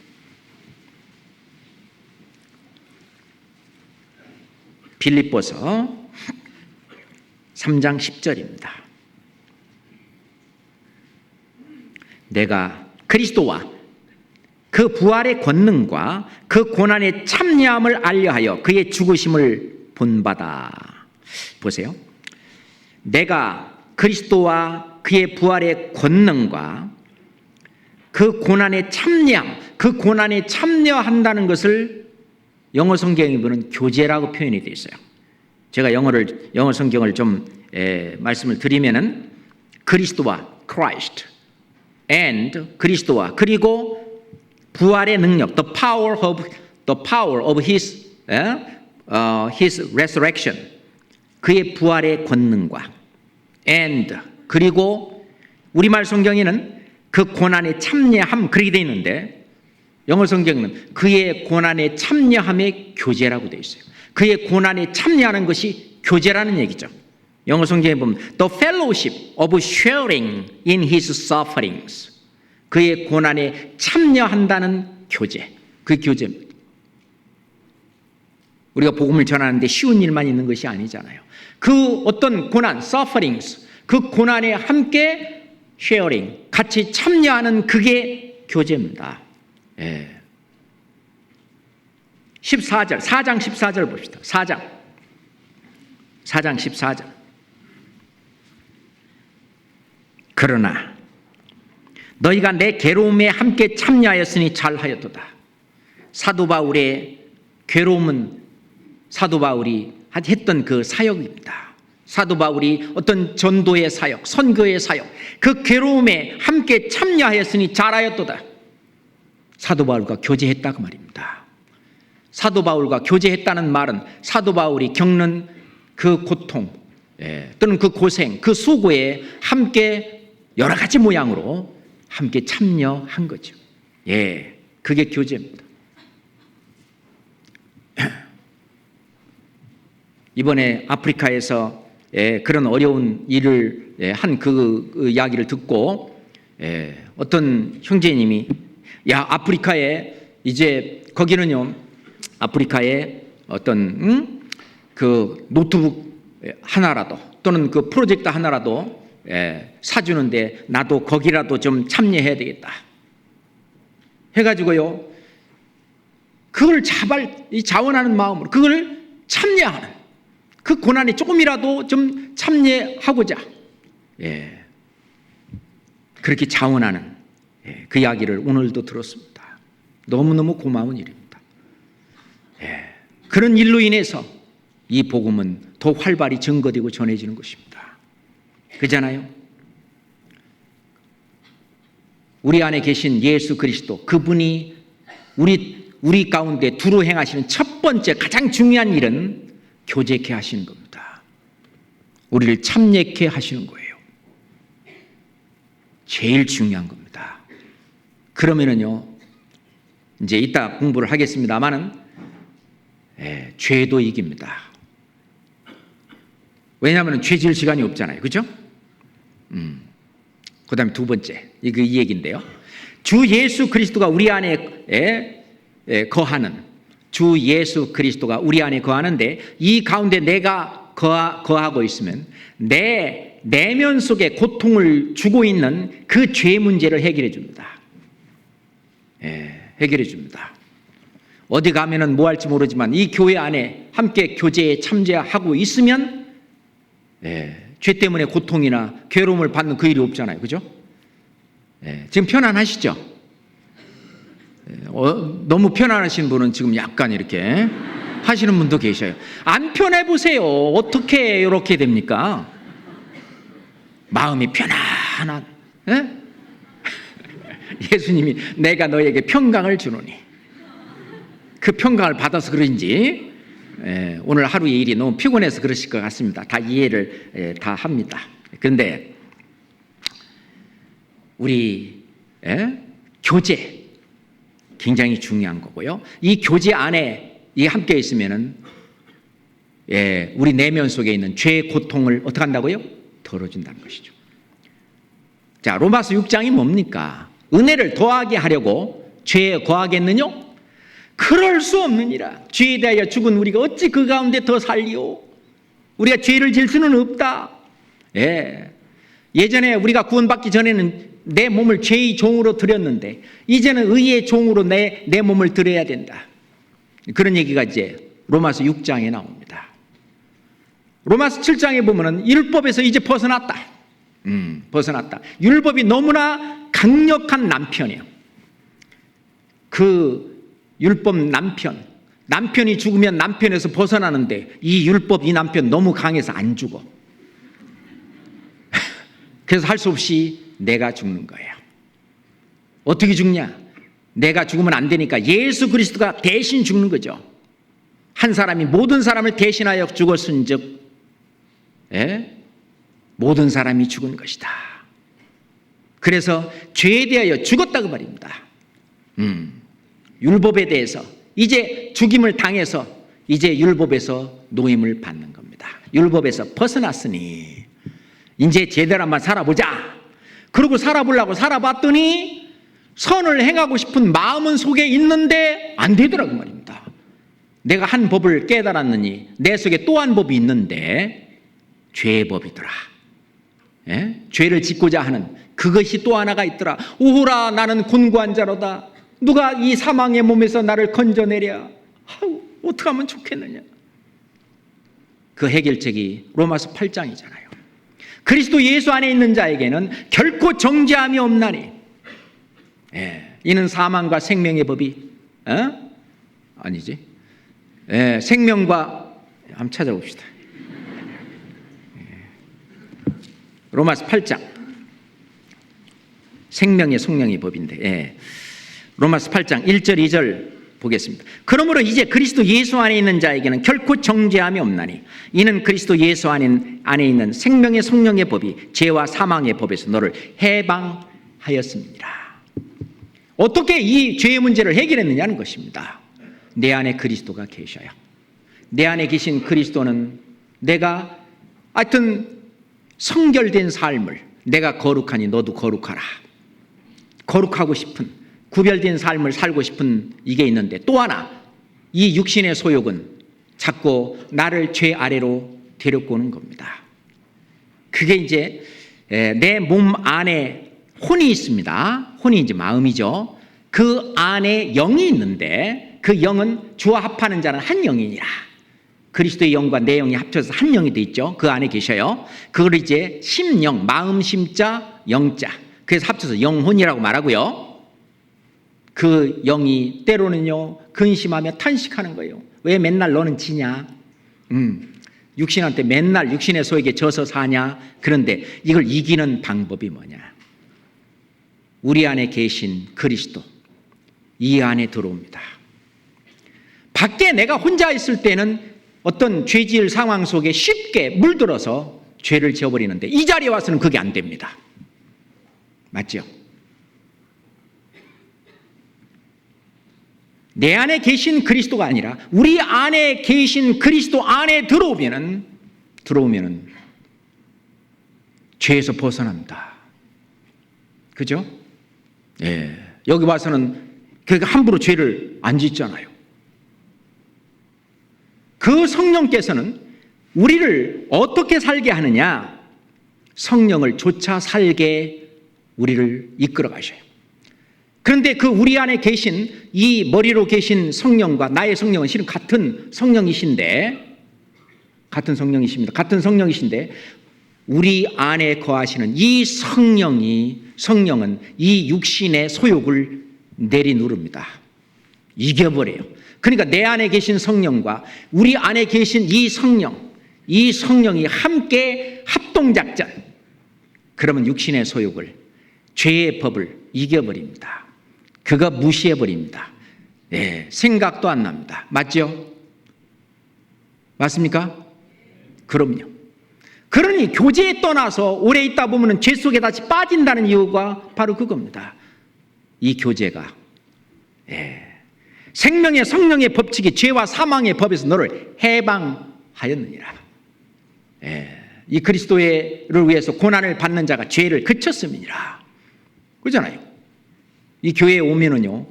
빌립보서 3장 10절입니다. 내가 그리스도와 그 부활의 권능과 그 고난의 참여함을 알려하여 그의 죽으심을 본받아. 보세요. 내가 그리스도와 그의 부활의 권능과 그 고난에 참여함, 그 고난에 참여한다는 것을 영어 성경에 보면 교제라고 표현이 되어 있어요. 제가 영어 성경을 좀 말씀을 드리면은 그리스도와 Christ and 그리스도와 그리고 부활의 능력, the power of his resurrection, 그의 부활의 권능과 and 그리고 우리말 성경에는 그 고난에 참여함 그렇게 되어 있는데 영어 성경은 그의 고난에 참여함의 교제라고 되어 있어요. 그의 고난에 참여하는 것이 교제라는 얘기죠. 영어 성경에 보면 the fellowship of sharing in his sufferings, 그의 고난에 참여한다는 교제, 그 교제입니다. 우리가 복음을 전하는데 쉬운 일만 있는 것이 아니잖아요. 그 어떤 고난, sufferings, 그 고난에 함께 쉐어링, 같이 참여하는 그게 교제입니다. 예. 14절, 4장 14절 봅시다. 4장 14절. 그러나 너희가 내 괴로움에 함께 참여하였으니 잘하였도다. 사도 바울의 괴로움은 사도 바울이 했던 그 사역입니다. 사도 바울이 어떤 전도의 사역, 선교의 사역, 그 괴로움에 함께 참여하였으니 잘하였도다. 사도 바울과 교제했다 그 말입니다. 사도 바울과 교제했다는 말은 사도 바울이 겪는 그 고통, 또는 그 고생, 그 수고에 함께 여러 가지 모양으로 함께 참여한 거죠. 예, 그게 교제입니다. 이번에 아프리카에서 그런 어려운 일을 한 그 이야기를 듣고 어떤 형제님이 야, 아프리카에 이제 거기는요, 아프리카에 어떤 그 노트북 하나라도 또는 그 프로젝트 하나라도 사주는데 나도 거기라도 좀 참여해야 되겠다 해가지고요, 그걸 자원하는 마음으로 그걸 참여하는, 그 고난에 조금이라도 좀 참여하고자 그렇게 자원하는 그 이야기를 오늘도 들었습니다. 너무너무 고마운 일입니다. 그런 일로 인해서 이 복음은 더 활발히 증거되고 전해지는 것입니다. 그잖아요. 우리 안에 계신 예수 그리스도, 그분이 우리 가운데 두루 행하시는 첫 번째 가장 중요한 일은 교제케 하시는 겁니다. 우리를 참여케 하시는 거예요. 제일 중요한 겁니다. 그러면은요, 이제 이따 공부를 하겠습니다만은 죄도 이깁니다. 왜냐하면 죄 지을 시간이 없잖아요. 그죠? 그 다음에 두 번째, 이 얘기인데요. 주 예수 그리스도가 우리 안에 거하는, 주 예수 그리스도가 우리 안에 거하는데 이 가운데 내가 거하고 있으면 내 내면 속에 고통을 주고 있는 그 죄 문제를 해결해 줍니다. 해결해 줍니다. 어디 가면은 뭐 할지 모르지만 이 교회 안에 함께 교제에 참여하고 있으면 죄 때문에 고통이나 괴로움을 받는 그 일이 없잖아요. 그죠? 지금 편안하시죠? 너무 편안하신 분은 지금 약간 이렇게 하시는 분도 계셔요. 안 편해 보세요. 어떻게 이렇게 됩니까? 마음이 편안한, 예수님이 내가 너에게 평강을 주노니, 그 평강을 받아서 그런지 오늘 하루의 일이 너무 피곤해서 그러실 것 같습니다. 다 이해를 다 합니다. 그런데 우리 교제 굉장히 중요한 거고요. 이 교제 안에 함께 있으면은 우리 내면 속에 있는 죄의 고통을 어떻게 한다고요? 덜어준다는 것이죠. 자, 로마서 6장이 뭡니까? 은혜를 더하게 하려고 죄에 거하겠느냐? 그럴 수 없느니라. 죄에 대하여 죽은 우리가 어찌 그 가운데 더 살리오? 우리가 죄를 질 수는 없다. 예전에 우리가 구원받기 전에는 내 몸을 죄의 종으로 드렸는데 이제는 의의 종으로 내 몸을 드려야 된다. 그런 얘기가 이제 로마서 6장에 나옵니다. 로마서 7장에 보면은 율법에서 이제 벗어났다. 벗어났다. 율법이 너무나 강력한 남편이에요. 그 율법 남편이 죽으면 남편에서 벗어나는데 이 율법, 이 남편 너무 강해서 안 죽어. 그래서 할 수 없이 내가 죽는 거예요. 어떻게 죽냐? 내가 죽으면 안 되니까 예수 그리스도가 대신 죽는 거죠. 한 사람이 모든 사람을 대신하여 죽었은즉 모든 사람이 죽은 것이다. 그래서 죄에 대하여 죽었다 그 말입니다. 율법에 대해서 이제 죽임을 당해서 이제 율법에서 노임을 받는 겁니다. 율법에서 벗어났으니 이제 제대로 한번 살아보자. 그러고 살아보려고 살아봤더니 선을 행하고 싶은 마음은 속에 있는데 안 되더라고 말입니다. 내가 한 법을 깨달았느니 내 속에 또 한 법이 있는데 죄의 법이더라. 죄를 짓고자 하는 그것이 또 하나가 있더라. 오호라 나는 곤고한 자로다. 누가 이 사망의 몸에서 나를 건져내랴. 어떻게 하면 좋겠느냐. 그 해결책이 로마서 8장이잖아요. 그리스도 예수 안에 있는 자에게는 결코 정죄함이 없나니 이는 사망과 생명의 법이 아니지. 생명과 한번 찾아봅시다. 로마서 8장 생명의 성령의 법인데 로마서 8장 1절 2절 보겠습니다. 그러므로 이제 그리스도 예수 안에 있는 자에게는 결코 정죄함이 없나니 이는 그리스도 예수 안에 있는 생명의 성령의 법이 죄와 사망의 법에서 너를 해방하였습니다. 어떻게 이 죄의 문제를 해결했느냐는 것입니다. 내 안에 그리스도가 계셔요. 내 안에 계신 그리스도는 내가 하여튼 성결된 삶을, 내가 거룩하니 너도 거룩하라, 거룩하고 싶은 구별된 삶을 살고 싶은 이게 있는데, 또 하나 이 육신의 소욕은 자꾸 나를 죄 아래로 데려고 오는 겁니다. 그게 이제 내 몸 안에 혼이 있습니다. 혼이 이제 마음이죠. 그 안에 영이 있는데 그 영은 주와 합하는 자는 한 영이니라. 그리스도의 영과 내 영이 합쳐서 한 영이 돼 있죠. 그 안에 계셔요. 그걸 이제 심령, 마음 심자, 영자, 그래서 합쳐서 영혼이라고 말하고요. 그 영이 때로는요 근심하며 탄식하는 거예요. 왜 맨날 너는 지냐? 육신한테 맨날 육신의 소에게 져서 사냐? 그런데 이걸 이기는 방법이 뭐냐? 우리 안에 계신 그리스도, 이 안에 들어옵니다. 밖에 내가 혼자 있을 때는 어떤 죄질 상황 속에 쉽게 물들어서 죄를 지어버리는데, 이 자리에 와서는 그게 안 됩니다. 맞죠? 내 안에 계신 그리스도가 아니라 우리 안에 계신 그리스도 안에 들어오면은 죄에서 벗어납니다. 그죠? 여기 와서는 함부로 죄를 안 짓잖아요. 그 성령께서는 우리를 어떻게 살게 하느냐? 성령을 쫓아 살게 우리를 이끌어 가셔요. 그런데 그 우리 안에 계신 이 머리로 계신 성령과 나의 성령은 실은 같은 성령이신데, 같은 성령이신데 우리 안에 거하시는 이 성령은 이 육신의 소욕을 내리누릅니다. 이겨버려요. 그러니까 내 안에 계신 성령과 우리 안에 계신 이 성령이 함께 합동작전, 그러면 육신의 소욕을, 죄의 법을 이겨버립니다. 그거 무시해버립니다. 생각도 안 납니다. 맞죠? 맞습니까? 그럼요. 그러니 교제에 떠나서 오래 있다 보면 죄 속에 다시 빠진다는 이유가 바로 그겁니다. 이 교제가 생명의 성령의 법칙이 죄와 사망의 법에서 너를 해방하였느니라. 이 그리스도를 위해서 고난을 받는 자가 죄를 그쳤음이니라. 그렇잖아요. 이 교회에 오면은요,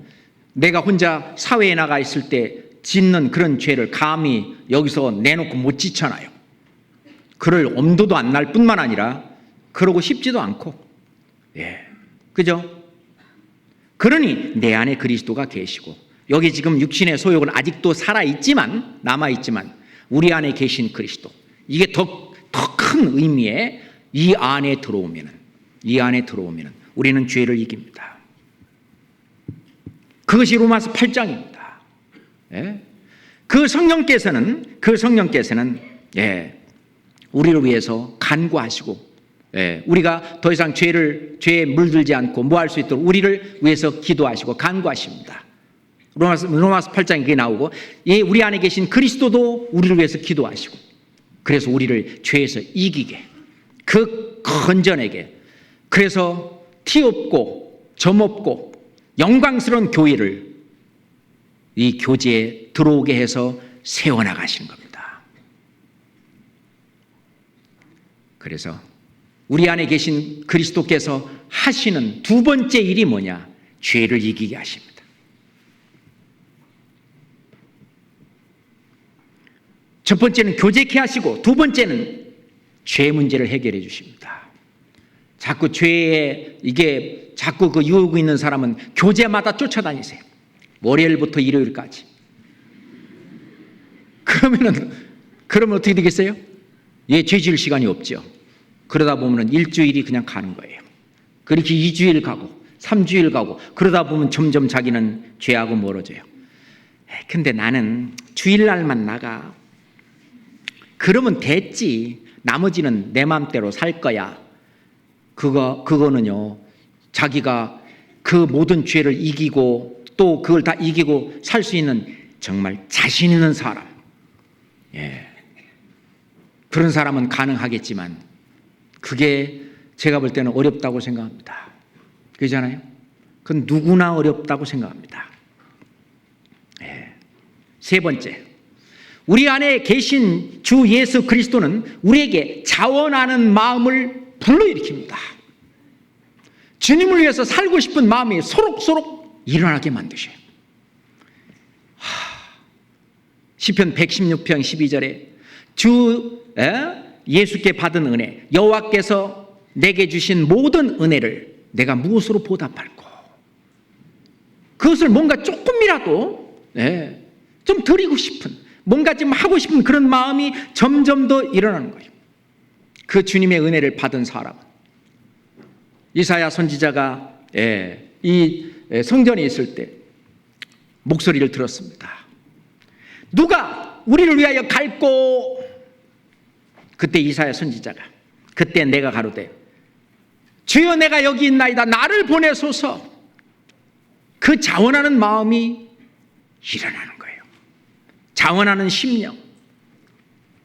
내가 혼자 사회에 나가 있을 때 짓는 그런 죄를 감히 여기서 내놓고 못 짓잖아요. 그럴 엄두도 안 날 뿐만 아니라 그러고 싶지도 않고. 그죠? 그러니 내 안에 그리스도가 계시고, 여기 지금 육신의 소욕은 아직도 살아있지만, 남아있지만 우리 안에 계신 그리스도, 이게 더 큰 의미의 이 안에 들어오면은 우리는 죄를 이깁니다. 그것이 로마서 8장입니다. 그 성령께서는 우리를 위해서 간구하시고, 우리가 더 이상 죄에 물들지 않고 뭐 할 수 있도록 우리를 위해서 기도하시고 간구하십니다. 로마서 8장에 그게 나오고, 우리 안에 계신 그리스도도 우리를 위해서 기도하시고, 그래서 우리를 죄에서 이기게, 그 건전하게, 그래서 티 없고 점 없고 영광스러운 교회를 이 교제에 들어오게 해서 세워나가시는 겁니다. 그래서 우리 안에 계신 그리스도께서 하시는 두 번째 일이 뭐냐? 죄를 이기게 하십니다. 첫 번째는 교제케 하시고, 두 번째는 죄 문제를 해결해 주십니다. 자꾸 죄에 이게 자꾸 그 유혹이 있는 사람은 교제마다 쫓아다니세요. 월요일부터 일요일까지. 그러면 어떻게 되겠어요? 죄 지을 시간이 없죠. 그러다 보면 일주일이 그냥 가는 거예요. 그렇게 2주일 가고 3주일 가고 그러다 보면 점점 자기는 죄하고 멀어져요. 근데 나는 주일날만 나가. 그러면 됐지. 나머지는 내 마음대로 살 거야. 그거는요, 자기가 그 모든 죄를 이기고 또 그걸 다 이기고 살 수 있는 정말 자신 있는 사람. 그런 사람은 가능하겠지만 그게 제가 볼 때는 어렵다고 생각합니다. 그렇잖아요? 그건 누구나 어렵다고 생각합니다. 세 번째, 우리 안에 계신 주 예수 그리스도는 우리에게 자원하는 마음을 불러일으킵니다. 주님을 위해서 살고 싶은 마음이 소록소록 일어나게 만드셔요. 시편 116편 12절에 주 예수께 받은 은혜, 여호와께서 내게 주신 모든 은혜를 내가 무엇으로 보답할꼬. 그것을 뭔가 조금이라도 좀 드리고 싶은, 뭔가 좀 하고 싶은 그런 마음이 점점 더 일어나는 거예요. 그 주님의 은혜를 받은 사람은. 이사야 선지자가 이 성전에 있을 때 목소리를 들었습니다. 누가 우리를 위하여 갈꼬. 그때 이사야 선지자가, 그때 내가 가로되 주여 내가 여기 있나이다, 나를 보내소서. 그 자원하는 마음이 일어나는 거예요. 자원하는 심령.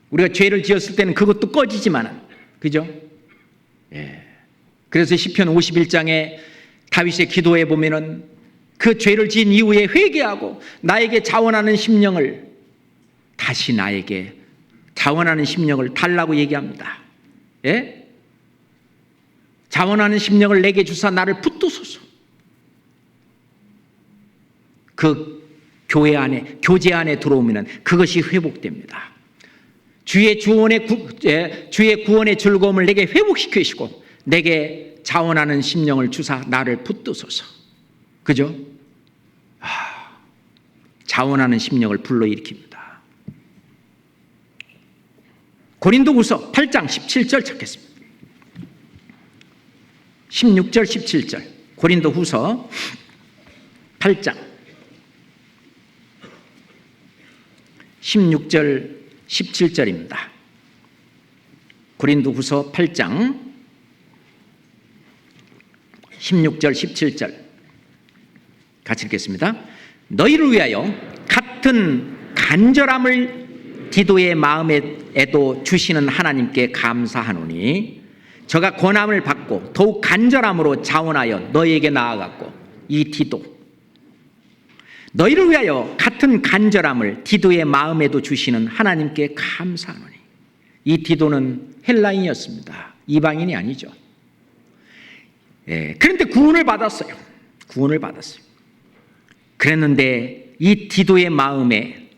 우리가 죄를 지었을 때는 그것도 꺼지지만은, 그죠? 그래서 시편 51장에 다윗의 기도에 보면은 그 죄를 지은 이후에 회개하고 나에게 자원하는 심령을, 다시 나에게 자원하는 심령을 달라고 얘기합니다. 자원하는 심령을 내게 주사 나를 붙드소서. 그 교회 안에, 교제 안에 들어오면 그것이 회복됩니다. 주의 구원의 즐거움을 내게 회복시키시고 내게 자원하는 심령을 주사 나를 붙드소서. 그죠? 자원하는 심령을 불러일으킵니다. 고린도후서 8장 17절 찾겠습니다. 16절 17절 고린도후서 8장 16절 17절입니다. 고린도후서 8장 16절 17절 같이 읽겠습니다. 너희를 위하여 같은 간절함을 디도의 마음에도 주시는 하나님께 감사하노니 저가 권함을 받고 더욱 간절함으로 자원하여 너희에게 나아갔고, 이 디도 너희를 위하여 같은 간절함을 디도의 마음에도 주시는 하나님께 감사하노니. 이 디도는 헬라인이었습니다. 이방인이 아니죠. 그런데 구원을 받았어요. 구원을 받았어요. 그랬는데 이 디도의 마음에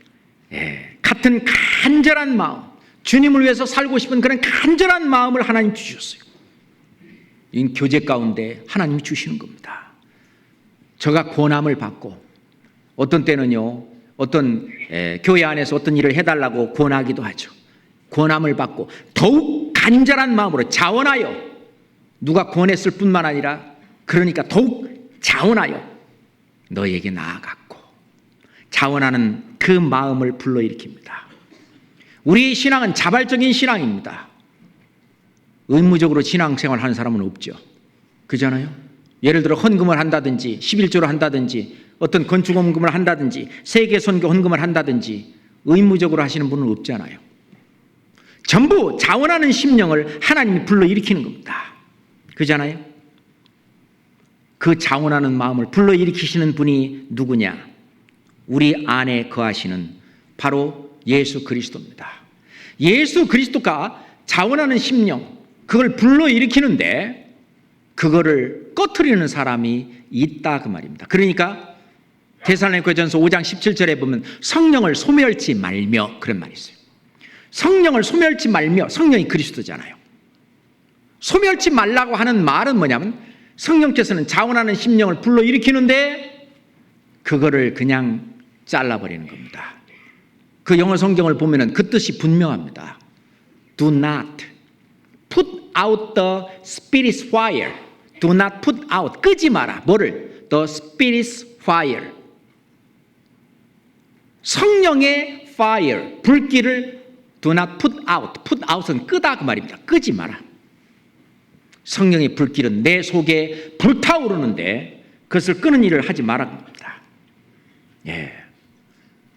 같은 간절한 마음, 주님을 위해서 살고 싶은 그런 간절한 마음을 하나님 주셨어요. 이 교제 가운데 하나님이 주시는 겁니다. 저가 권함을 받고, 어떤 때는요, 어떤 교회 안에서 어떤 일을 해달라고 권하기도 하죠. 권함을 받고 더욱 간절한 마음으로 자원하여, 누가 권했을 뿐만 아니라 그러니까 더욱 자원하여 너에게 나아갔고, 자원하는 그 마음을 불러일으킵니다. 우리의 신앙은 자발적인 신앙입니다. 의무적으로 신앙생활 하는 사람은 없죠. 그잖아요. 예를 들어 헌금을 한다든지 11조를 한다든지 어떤 건축 헌금을 한다든지 세계 선교 헌금을 한다든지 의무적으로 하시는 분은 없잖아요. 전부 자원하는 심령을 하나님이 불러일으키는 겁니다. 그잖아요. 그 자원하는 마음을 불러일으키시는 분이 누구냐? 우리 안에 거하시는 바로 예수 그리스도입니다. 예수 그리스도가 자원하는 심령, 그걸 불러일으키는데 그거를 꺼트리는 사람이 있다, 그 말입니다. 그러니까 데살로니가전서 5장 17절에 보면 성령을 소멸치 말며, 그런 말이 있어요. 성령을 소멸치 말며. 성령이 그리스도잖아요. 소멸치 말라고 하는 말은 뭐냐면 성령께서는 자원하는 심령을 불러일으키는데 그거를 그냥 잘라버리는 겁니다. 그 영어 성경을 보면은 그 뜻이 분명합니다. Do not put out the Spirit's fire. Do not put out. 끄지 마라. 뭐를? The Spirit's fire. 성령의 fire. 불길을 do not put out. put out은 끄다 그 말입니다. 끄지 마라. 성령의 불길은 내 속에 불타오르는데 그것을 끄는 일을 하지 말라는 겁니다. 예.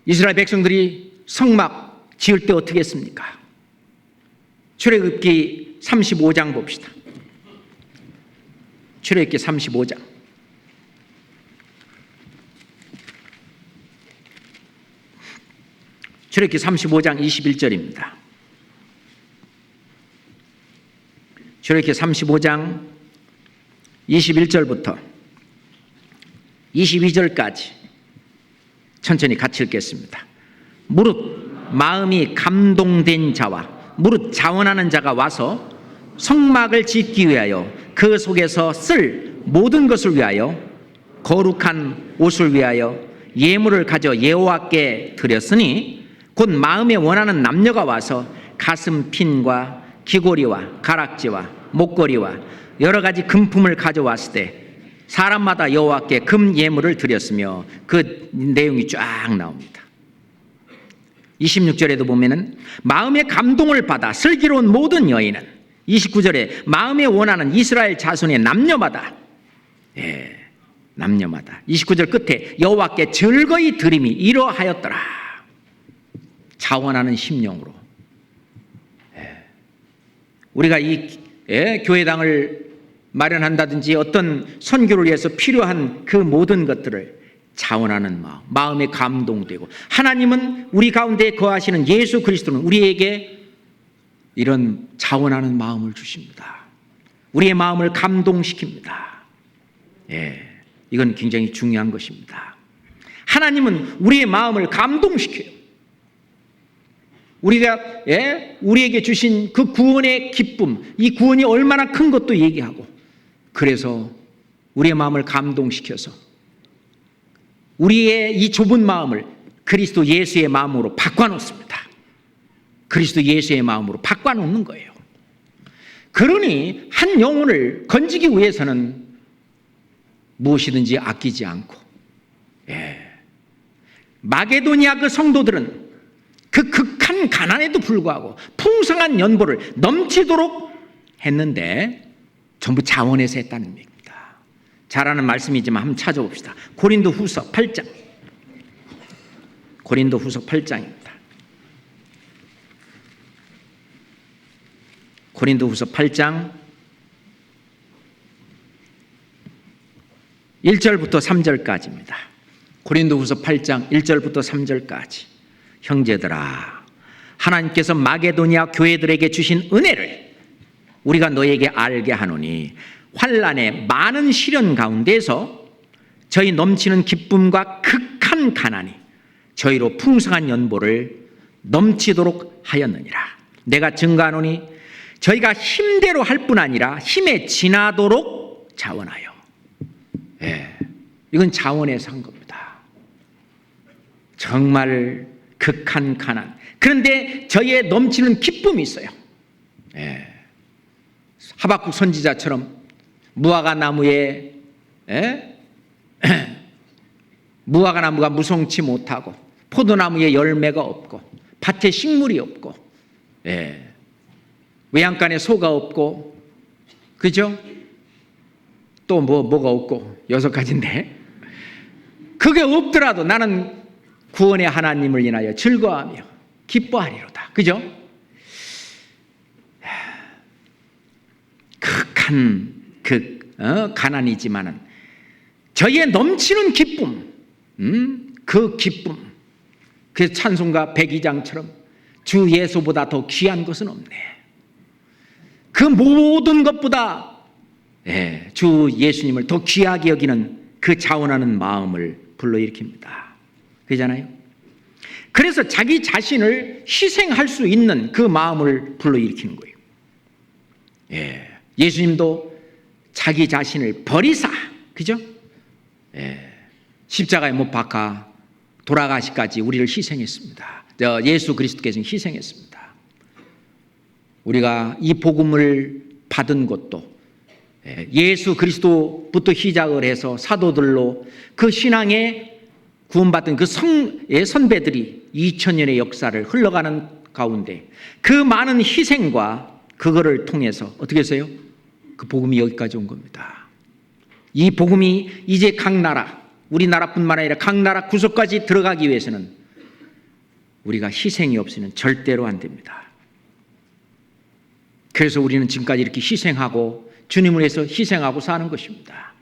이스라엘 백성들이 성막 지을 때 어떻게 했습니까? 출애굽기 35장 봅시다. 출애굽기 35장. 출애굽기 35장 21절입니다. 출애굽기 35장 21절부터 22절까지 천천히 같이 읽겠습니다. 무릇 마음이 감동된 자와 무릇 자원하는 자가 와서 성막을 짓기 위하여 그 속에서 쓸 모든 것을 위하여 거룩한 옷을 위하여 예물을 가져 여호와께 드렸으니 곧 마음에 원하는 남녀가 와서 가슴 핀과 귀고리와 가락지와 목걸이와 여러 가지 금품을 가져왔을 때 사람마다 여호와께 금 예물을 드렸으며 그 내용이 쫙 나옵니다. 26절에도 보면은 마음의 감동을 받아 슬기로운 모든 여인은 29절에 마음에 원하는 이스라엘 자손의 남녀마다 남녀마다 29절 끝에 여호와께 즐거이 드림이 이러하였더라. 자원하는 심령으로 우리가 이 교회당을 마련한다든지 어떤 선교를 위해서 필요한 그 모든 것들을 자원하는 마음, 마음에 감동되고 하나님은 우리 가운데 거하시는 예수 그리스도는 우리에게 이런 자원하는 마음을 주십니다. 우리의 마음을 감동시킵니다. 이건 굉장히 중요한 것입니다. 하나님은 우리의 마음을 감동시켜요. 우리가 우리에게 주신 그 구원의 기쁨, 이 구원이 얼마나 큰 것도 얘기하고 그래서 우리의 마음을 감동시켜서 우리의 이 좁은 마음을 그리스도 예수의 마음으로 바꿔놓습니다. 그리스도 예수의 마음으로 바꿔놓는 거예요. 그러니 한 영혼을 건지기 위해서는 무엇이든지 아끼지 않고 마게도니아 그 성도들은 그 극한 가난에도 불구하고 풍성한 연보를 넘치도록 했는데 전부 자원해서 했다는 얘기입니다. 잘 아는 말씀이지만 한번 찾아봅시다. 고린도 후서 8장. 고린도 후서 8장입니다. 고린도 후서 8장 1절부터 3절까지입니다. 고린도 후서 8장 1절부터 3절까지. 형제들아, 하나님께서 마게도니아 교회들에게 주신 은혜를 우리가 너에게 알게 하노니 환난의 많은 시련 가운데서 저희 넘치는 기쁨과 극한 가난이 저희로 풍성한 연보를 넘치도록 하였느니라. 내가 증거하노니 저희가 힘대로 할 뿐 아니라 힘에 지나도록 자원하여. 이건 자원해서 한 겁니다. 정말 극한 가난. 그런데 저희의 넘치는 기쁨이 있어요. 하박국 선지자처럼 무화과 나무에 무화과 나무가 무성치 못하고 포도나무에 열매가 없고 밭에 식물이 없고 외양간에 소가 없고 그죠? 또 뭐가 없고 6가지인데 그게 없더라도 나는 구원의 하나님을 인하여 즐거워하며 기뻐하리로다. 그죠? 극한 가난이지만은 저희의 넘치는 기쁨, 그 기쁨, 그 찬송가 102장처럼 주 예수보다 더 귀한 것은 없네. 그 모든 것보다 주 예수님을 더 귀하게 여기는 그 자원하는 마음을 불러일으킵니다. 그잖아요. 그래서 자기 자신을 희생할 수 있는 그 마음을 불러일으키는 거예요. 예수님도 자기 자신을 버리사, 그죠? 십자가에 못 박아 돌아가시까지 우리를 희생했습니다. 예수 그리스도께서는 희생했습니다. 우리가 이 복음을 받은 것도 예수 그리스도부터 시작을 해서 사도들로 그 신앙에 구원받은 그 선배들이 2000년의 역사를 흘러가는 가운데 그 많은 희생과 그거를 통해서 어떻게 했어요? 그 복음이 여기까지 온 겁니다. 이 복음이 이제 각 나라, 우리나라뿐만 아니라 각 나라 구석까지 들어가기 위해서는 우리가 희생이 없이는 절대로 안 됩니다. 그래서 우리는 지금까지 이렇게 희생하고 주님을 위해서 희생하고 사는 것입니다.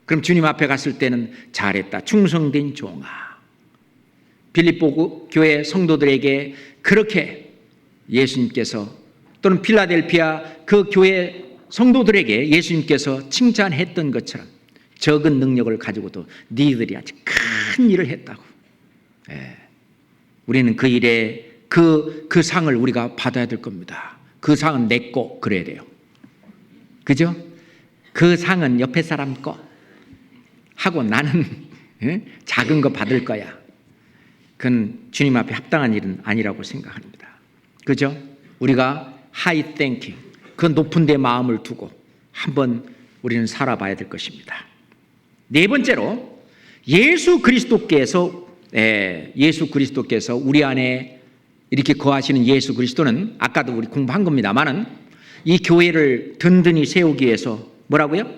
그럼 주님 앞에 갔을 때는 잘했다, 충성된 종아. 빌립보 교회 성도들에게 그렇게 예수님께서 또는 필라델피아 그 교회 성도들에게 예수님께서 칭찬했던 것처럼 적은 능력을 가지고도 니들이 아주 큰 일을 했다고. 우리는 그 일에 그 상을 우리가 받아야 될 겁니다. 그 상은 내 거 그래야 돼요. 그죠? 그 상은 옆에 사람 거 하고 나는 작은 거 받을 거야. 그건 주님 앞에 합당한 일은 아니라고 생각합니다. 그죠? 우리가 high thinking, 그 높은 데 마음을 두고 한번 우리는 살아봐야 될 것입니다. 네 번째로 예수 그리스도께서 우리 안에 이렇게 거하시는 예수 그리스도는 아까도 우리 공부한 겁니다만은 이 교회를 든든히 세우기 위해서 뭐라고요?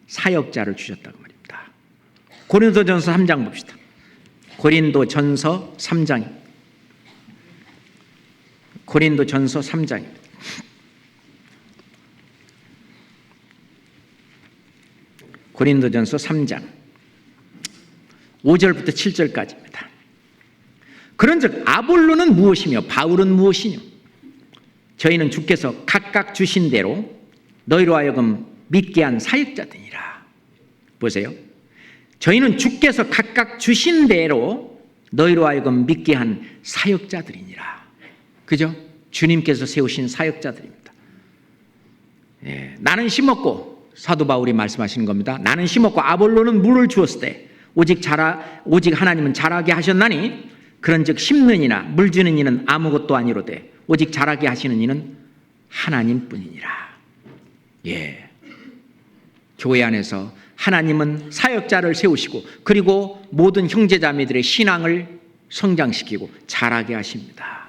사역자를 주셨다고 말입니다. 고린도전서 3장 봅시다. 고린도전서 3장입니다. 고린도전서 3장입니다. 고린도전서 3장 5절부터 7절까지입니다. 그런즉 아볼로는 무엇이며 바울은 무엇이뇨? 저희는 주께서 각각 주신 대로 너희로 하여금 믿게 한 사역자들이라. 보세요. 저희는 주께서 각각 주신 대로 너희로 하여금 믿게 한 사역자들이니라. 그죠? 주님께서 세우신 사역자들입니다. 나는 심었고, 사도 바울이 말씀하시는 겁니다. 나는 심었고 아볼로는 물을 주었을 때 오직 하나님은 자라게 하셨나니 그런즉 심는 이나 물 주는 이는 아무것도 아니로되 오직 자라게 하시는 이는 하나님뿐이니라. 교회 안에서 하나님은 사역자를 세우시고 그리고 모든 형제자매들의 신앙을 성장시키고 자라게 하십니다.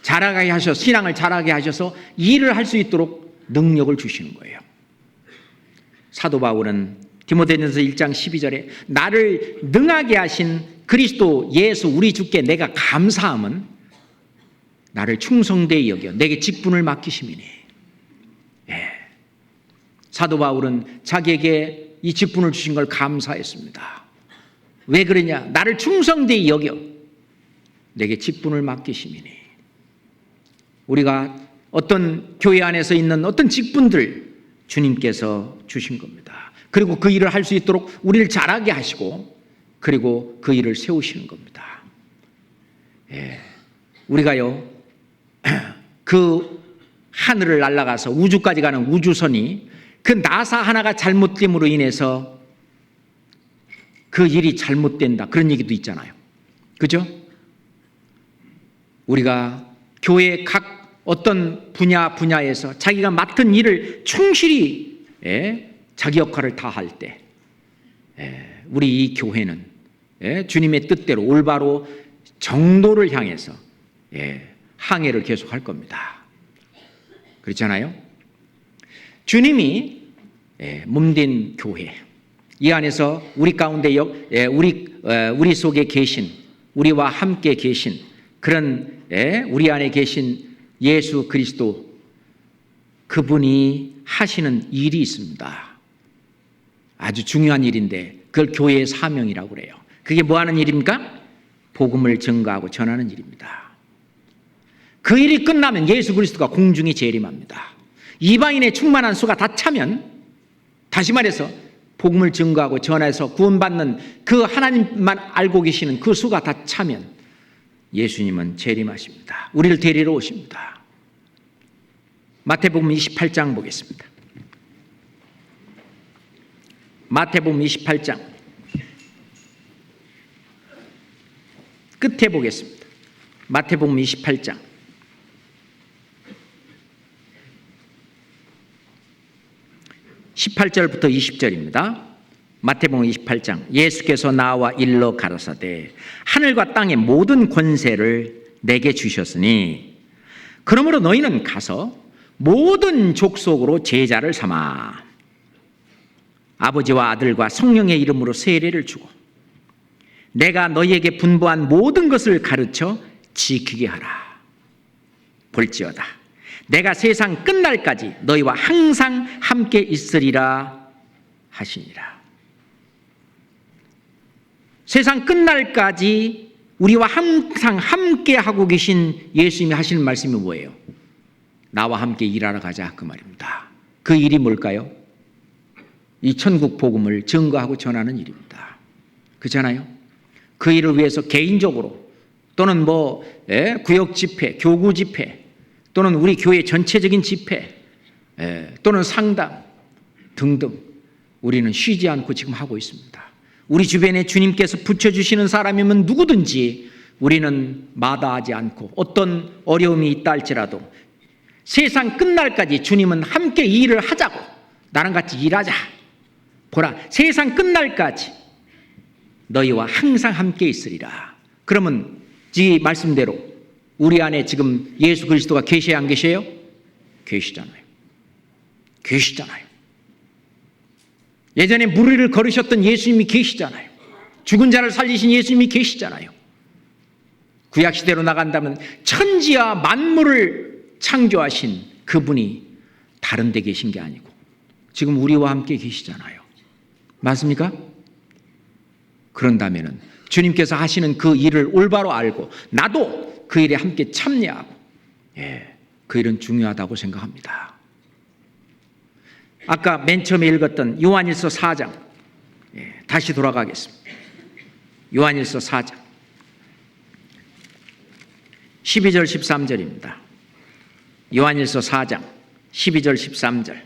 자라게 하셔서 신앙을 자라게 하셔서 일을 할 수 있도록 능력을 주시는 거예요. 사도 바울은 디모데전서 1장 12절에 나를 능하게 하신 그리스도 예수 우리 주께 내가 감사함은 나를 충성되이 여겨 내게 직분을 맡기심이니. 사도 바울은 자기에게 이 직분을 주신 걸 감사했습니다. 왜 그러냐? 나를 충성되이 여겨 내게 직분을 맡기심이니. 우리가 어떤 교회 안에서 있는 어떤 직분들 주님께서 주신 겁니다. 그리고 그 일을 할 수 있도록 우리를 자라게 하시고 그리고 그 일을 세우시는 겁니다. 우리가요 그 하늘을 날아가서 우주까지 가는 우주선이 그 나사 하나가 잘못됨으로 인해서 그 일이 잘못된다 그런 얘기도 있잖아요. 그죠? 우리가 교회 각 어떤 분야에서 자기가 맡은 일을 충실히 자기 역할을 다할 때 우리 이 교회는 주님의 뜻대로 올바로 정도를 향해서 항해를 계속할 겁니다. 그렇잖아요? 주님이 몸된 교회, 이 안에서 우리 가운데 우리 속에 계신, 우리와 함께 계신 그런 우리 안에 계신 예수 그리스도, 그분이 하시는 일이 있습니다. 아주 중요한 일인데 그걸 교회의 사명이라고 그래요. 그게 뭐 하는 일입니까? 복음을 증거하고 전하는 일입니다. 그 일이 끝나면 예수 그리스도가 공중에 재림합니다. 이방인의 충만한 수가 다 차면, 다시 말해서 복음을 증거하고 전해서 구원받는 그 하나님만 알고 계시는 그 수가 다 차면 예수님은 재림하십니다. 우리를 데리러 오십니다. 마태복음 28장 보겠습니다. 마태복음 28장 끝에 보겠습니다. 마태복음 28장 18절부터 20절입니다. 마태복음 28장 예수께서 나와 일러 가라사대 하늘과 땅의 모든 권세를 내게 주셨으니 그러므로 너희는 가서 모든 족속으로 제자를 삼아 아버지와 아들과 성령의 이름으로 세례를 주고 내가 너희에게 분부한 모든 것을 가르쳐 지키게 하라. 볼지어다 내가 세상 끝날까지 너희와 항상 함께 있으리라 하시니라. 세상 끝날까지 우리와 항상 함께 하고 계신 예수님이 하시는 말씀이 뭐예요? 나와 함께 일하러 가자 그 말입니다. 그 일이 뭘까요? 이 천국 복음을 증거하고 전하는 일입니다. 그렇잖아요? 그 일을 위해서 개인적으로 또는 구역 집회, 교구 집회 또는 우리 교회 전체적인 집회 또는 상담 등등 우리는 쉬지 않고 지금 하고 있습니다. 우리 주변에 주님께서 붙여주시는 사람이면 누구든지 우리는 마다하지 않고 어떤 어려움이 있다 할지라도 세상 끝날까지 주님은 함께 일을 하자고 나랑 같이 일하자. 보라 세상 끝날까지 너희와 항상 함께 있으리라. 그러면 이 말씀대로 우리 안에 지금 예수 그리스도가 계셔야 안 계셔요? 계시잖아요. 계시잖아요. 예전에 무리를 걸으셨던 예수님이 계시잖아요. 죽은 자를 살리신 예수님이 계시잖아요. 구약시대로 나간다면 천지와 만물을 창조하신 그분이 다른 데 계신 게 아니고 지금 우리와 함께 계시잖아요. 맞습니까? 그런다면 주님께서 하시는 그 일을 올바로 알고 나도 그 일에 함께 참여하고 그 일은 중요하다고 생각합니다. 아까 맨 처음에 읽었던 요한일서 4장 다시 돌아가겠습니다. 요한일서 4장 12절 13절입니다. 요한일서 4장 12절 13절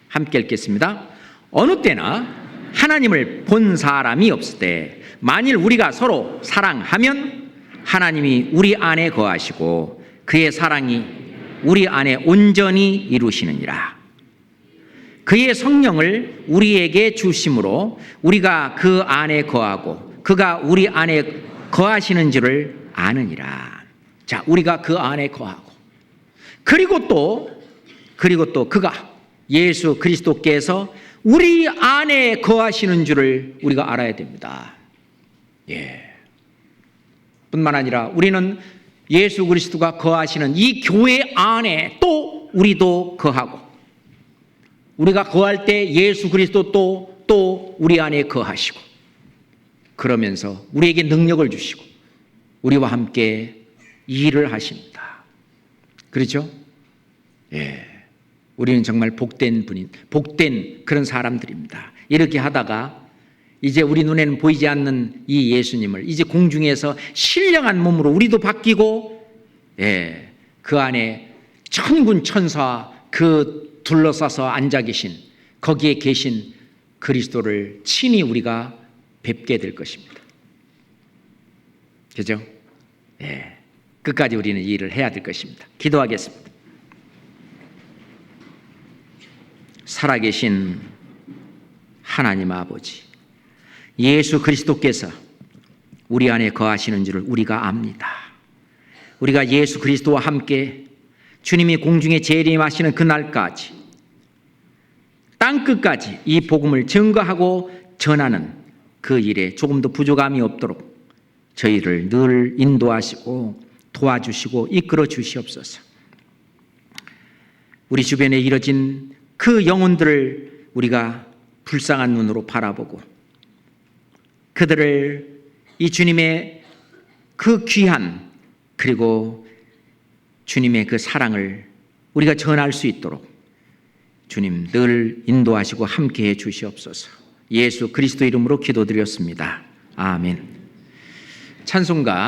함께 읽겠습니다. 어느 때나 하나님을 본 사람이 없을 때 만일 우리가 서로 사랑하면 하나님이 우리 안에 거하시고 그의 사랑이 우리 안에 온전히 이루시느니라. 그의 성령을 우리에게 주심으로 우리가 그 안에 거하고 그가 우리 안에 거하시는 줄을 아느니라. 자, 우리가 그 안에 거하고 그리고 또 그가 예수 그리스도께서 우리 안에 거하시는 줄을 우리가 알아야 됩니다. 뿐만 아니라 우리는 예수 그리스도가 거하시는 이 교회 안에 또 우리도 거하고 우리가 거할 때 예수 그리스도 또 우리 안에 거하시고 그러면서 우리에게 능력을 주시고 우리와 함께 일을 하십니다. 그렇죠? 우리는 정말 복된 그런 사람들입니다. 이렇게 하다가 이제 우리 눈에는 보이지 않는 이 예수님을 이제 공중에서 신령한 몸으로 우리도 바뀌고 그 안에 천군 천사 그 둘러싸서 앉아 계신 거기에 계신 그리스도를 친히 우리가 뵙게 될 것입니다. 그죠? 끝까지 우리는 이 일을 해야 될 것입니다. 기도하겠습니다. 살아계신 하나님 아버지, 예수 그리스도께서 우리 안에 거하시는 줄을 우리가 압니다. 우리가 예수 그리스도와 함께 주님이 공중에 재림하시는 그날까지 땅끝까지 이 복음을 증거하고 전하는 그 일에 조금도 부족함이 없도록 저희를 늘 인도하시고 도와주시고 이끌어 주시옵소서. 우리 주변에 이뤄진 그 영혼들을 우리가 불쌍한 눈으로 바라보고 그들을 이 주님의 그 귀한 그리고 주님의 그 사랑을 우리가 전할 수 있도록 주님 늘 인도하시고 함께해 주시옵소서. 예수 그리스도 이름으로 기도드렸습니다. 아멘. 찬송가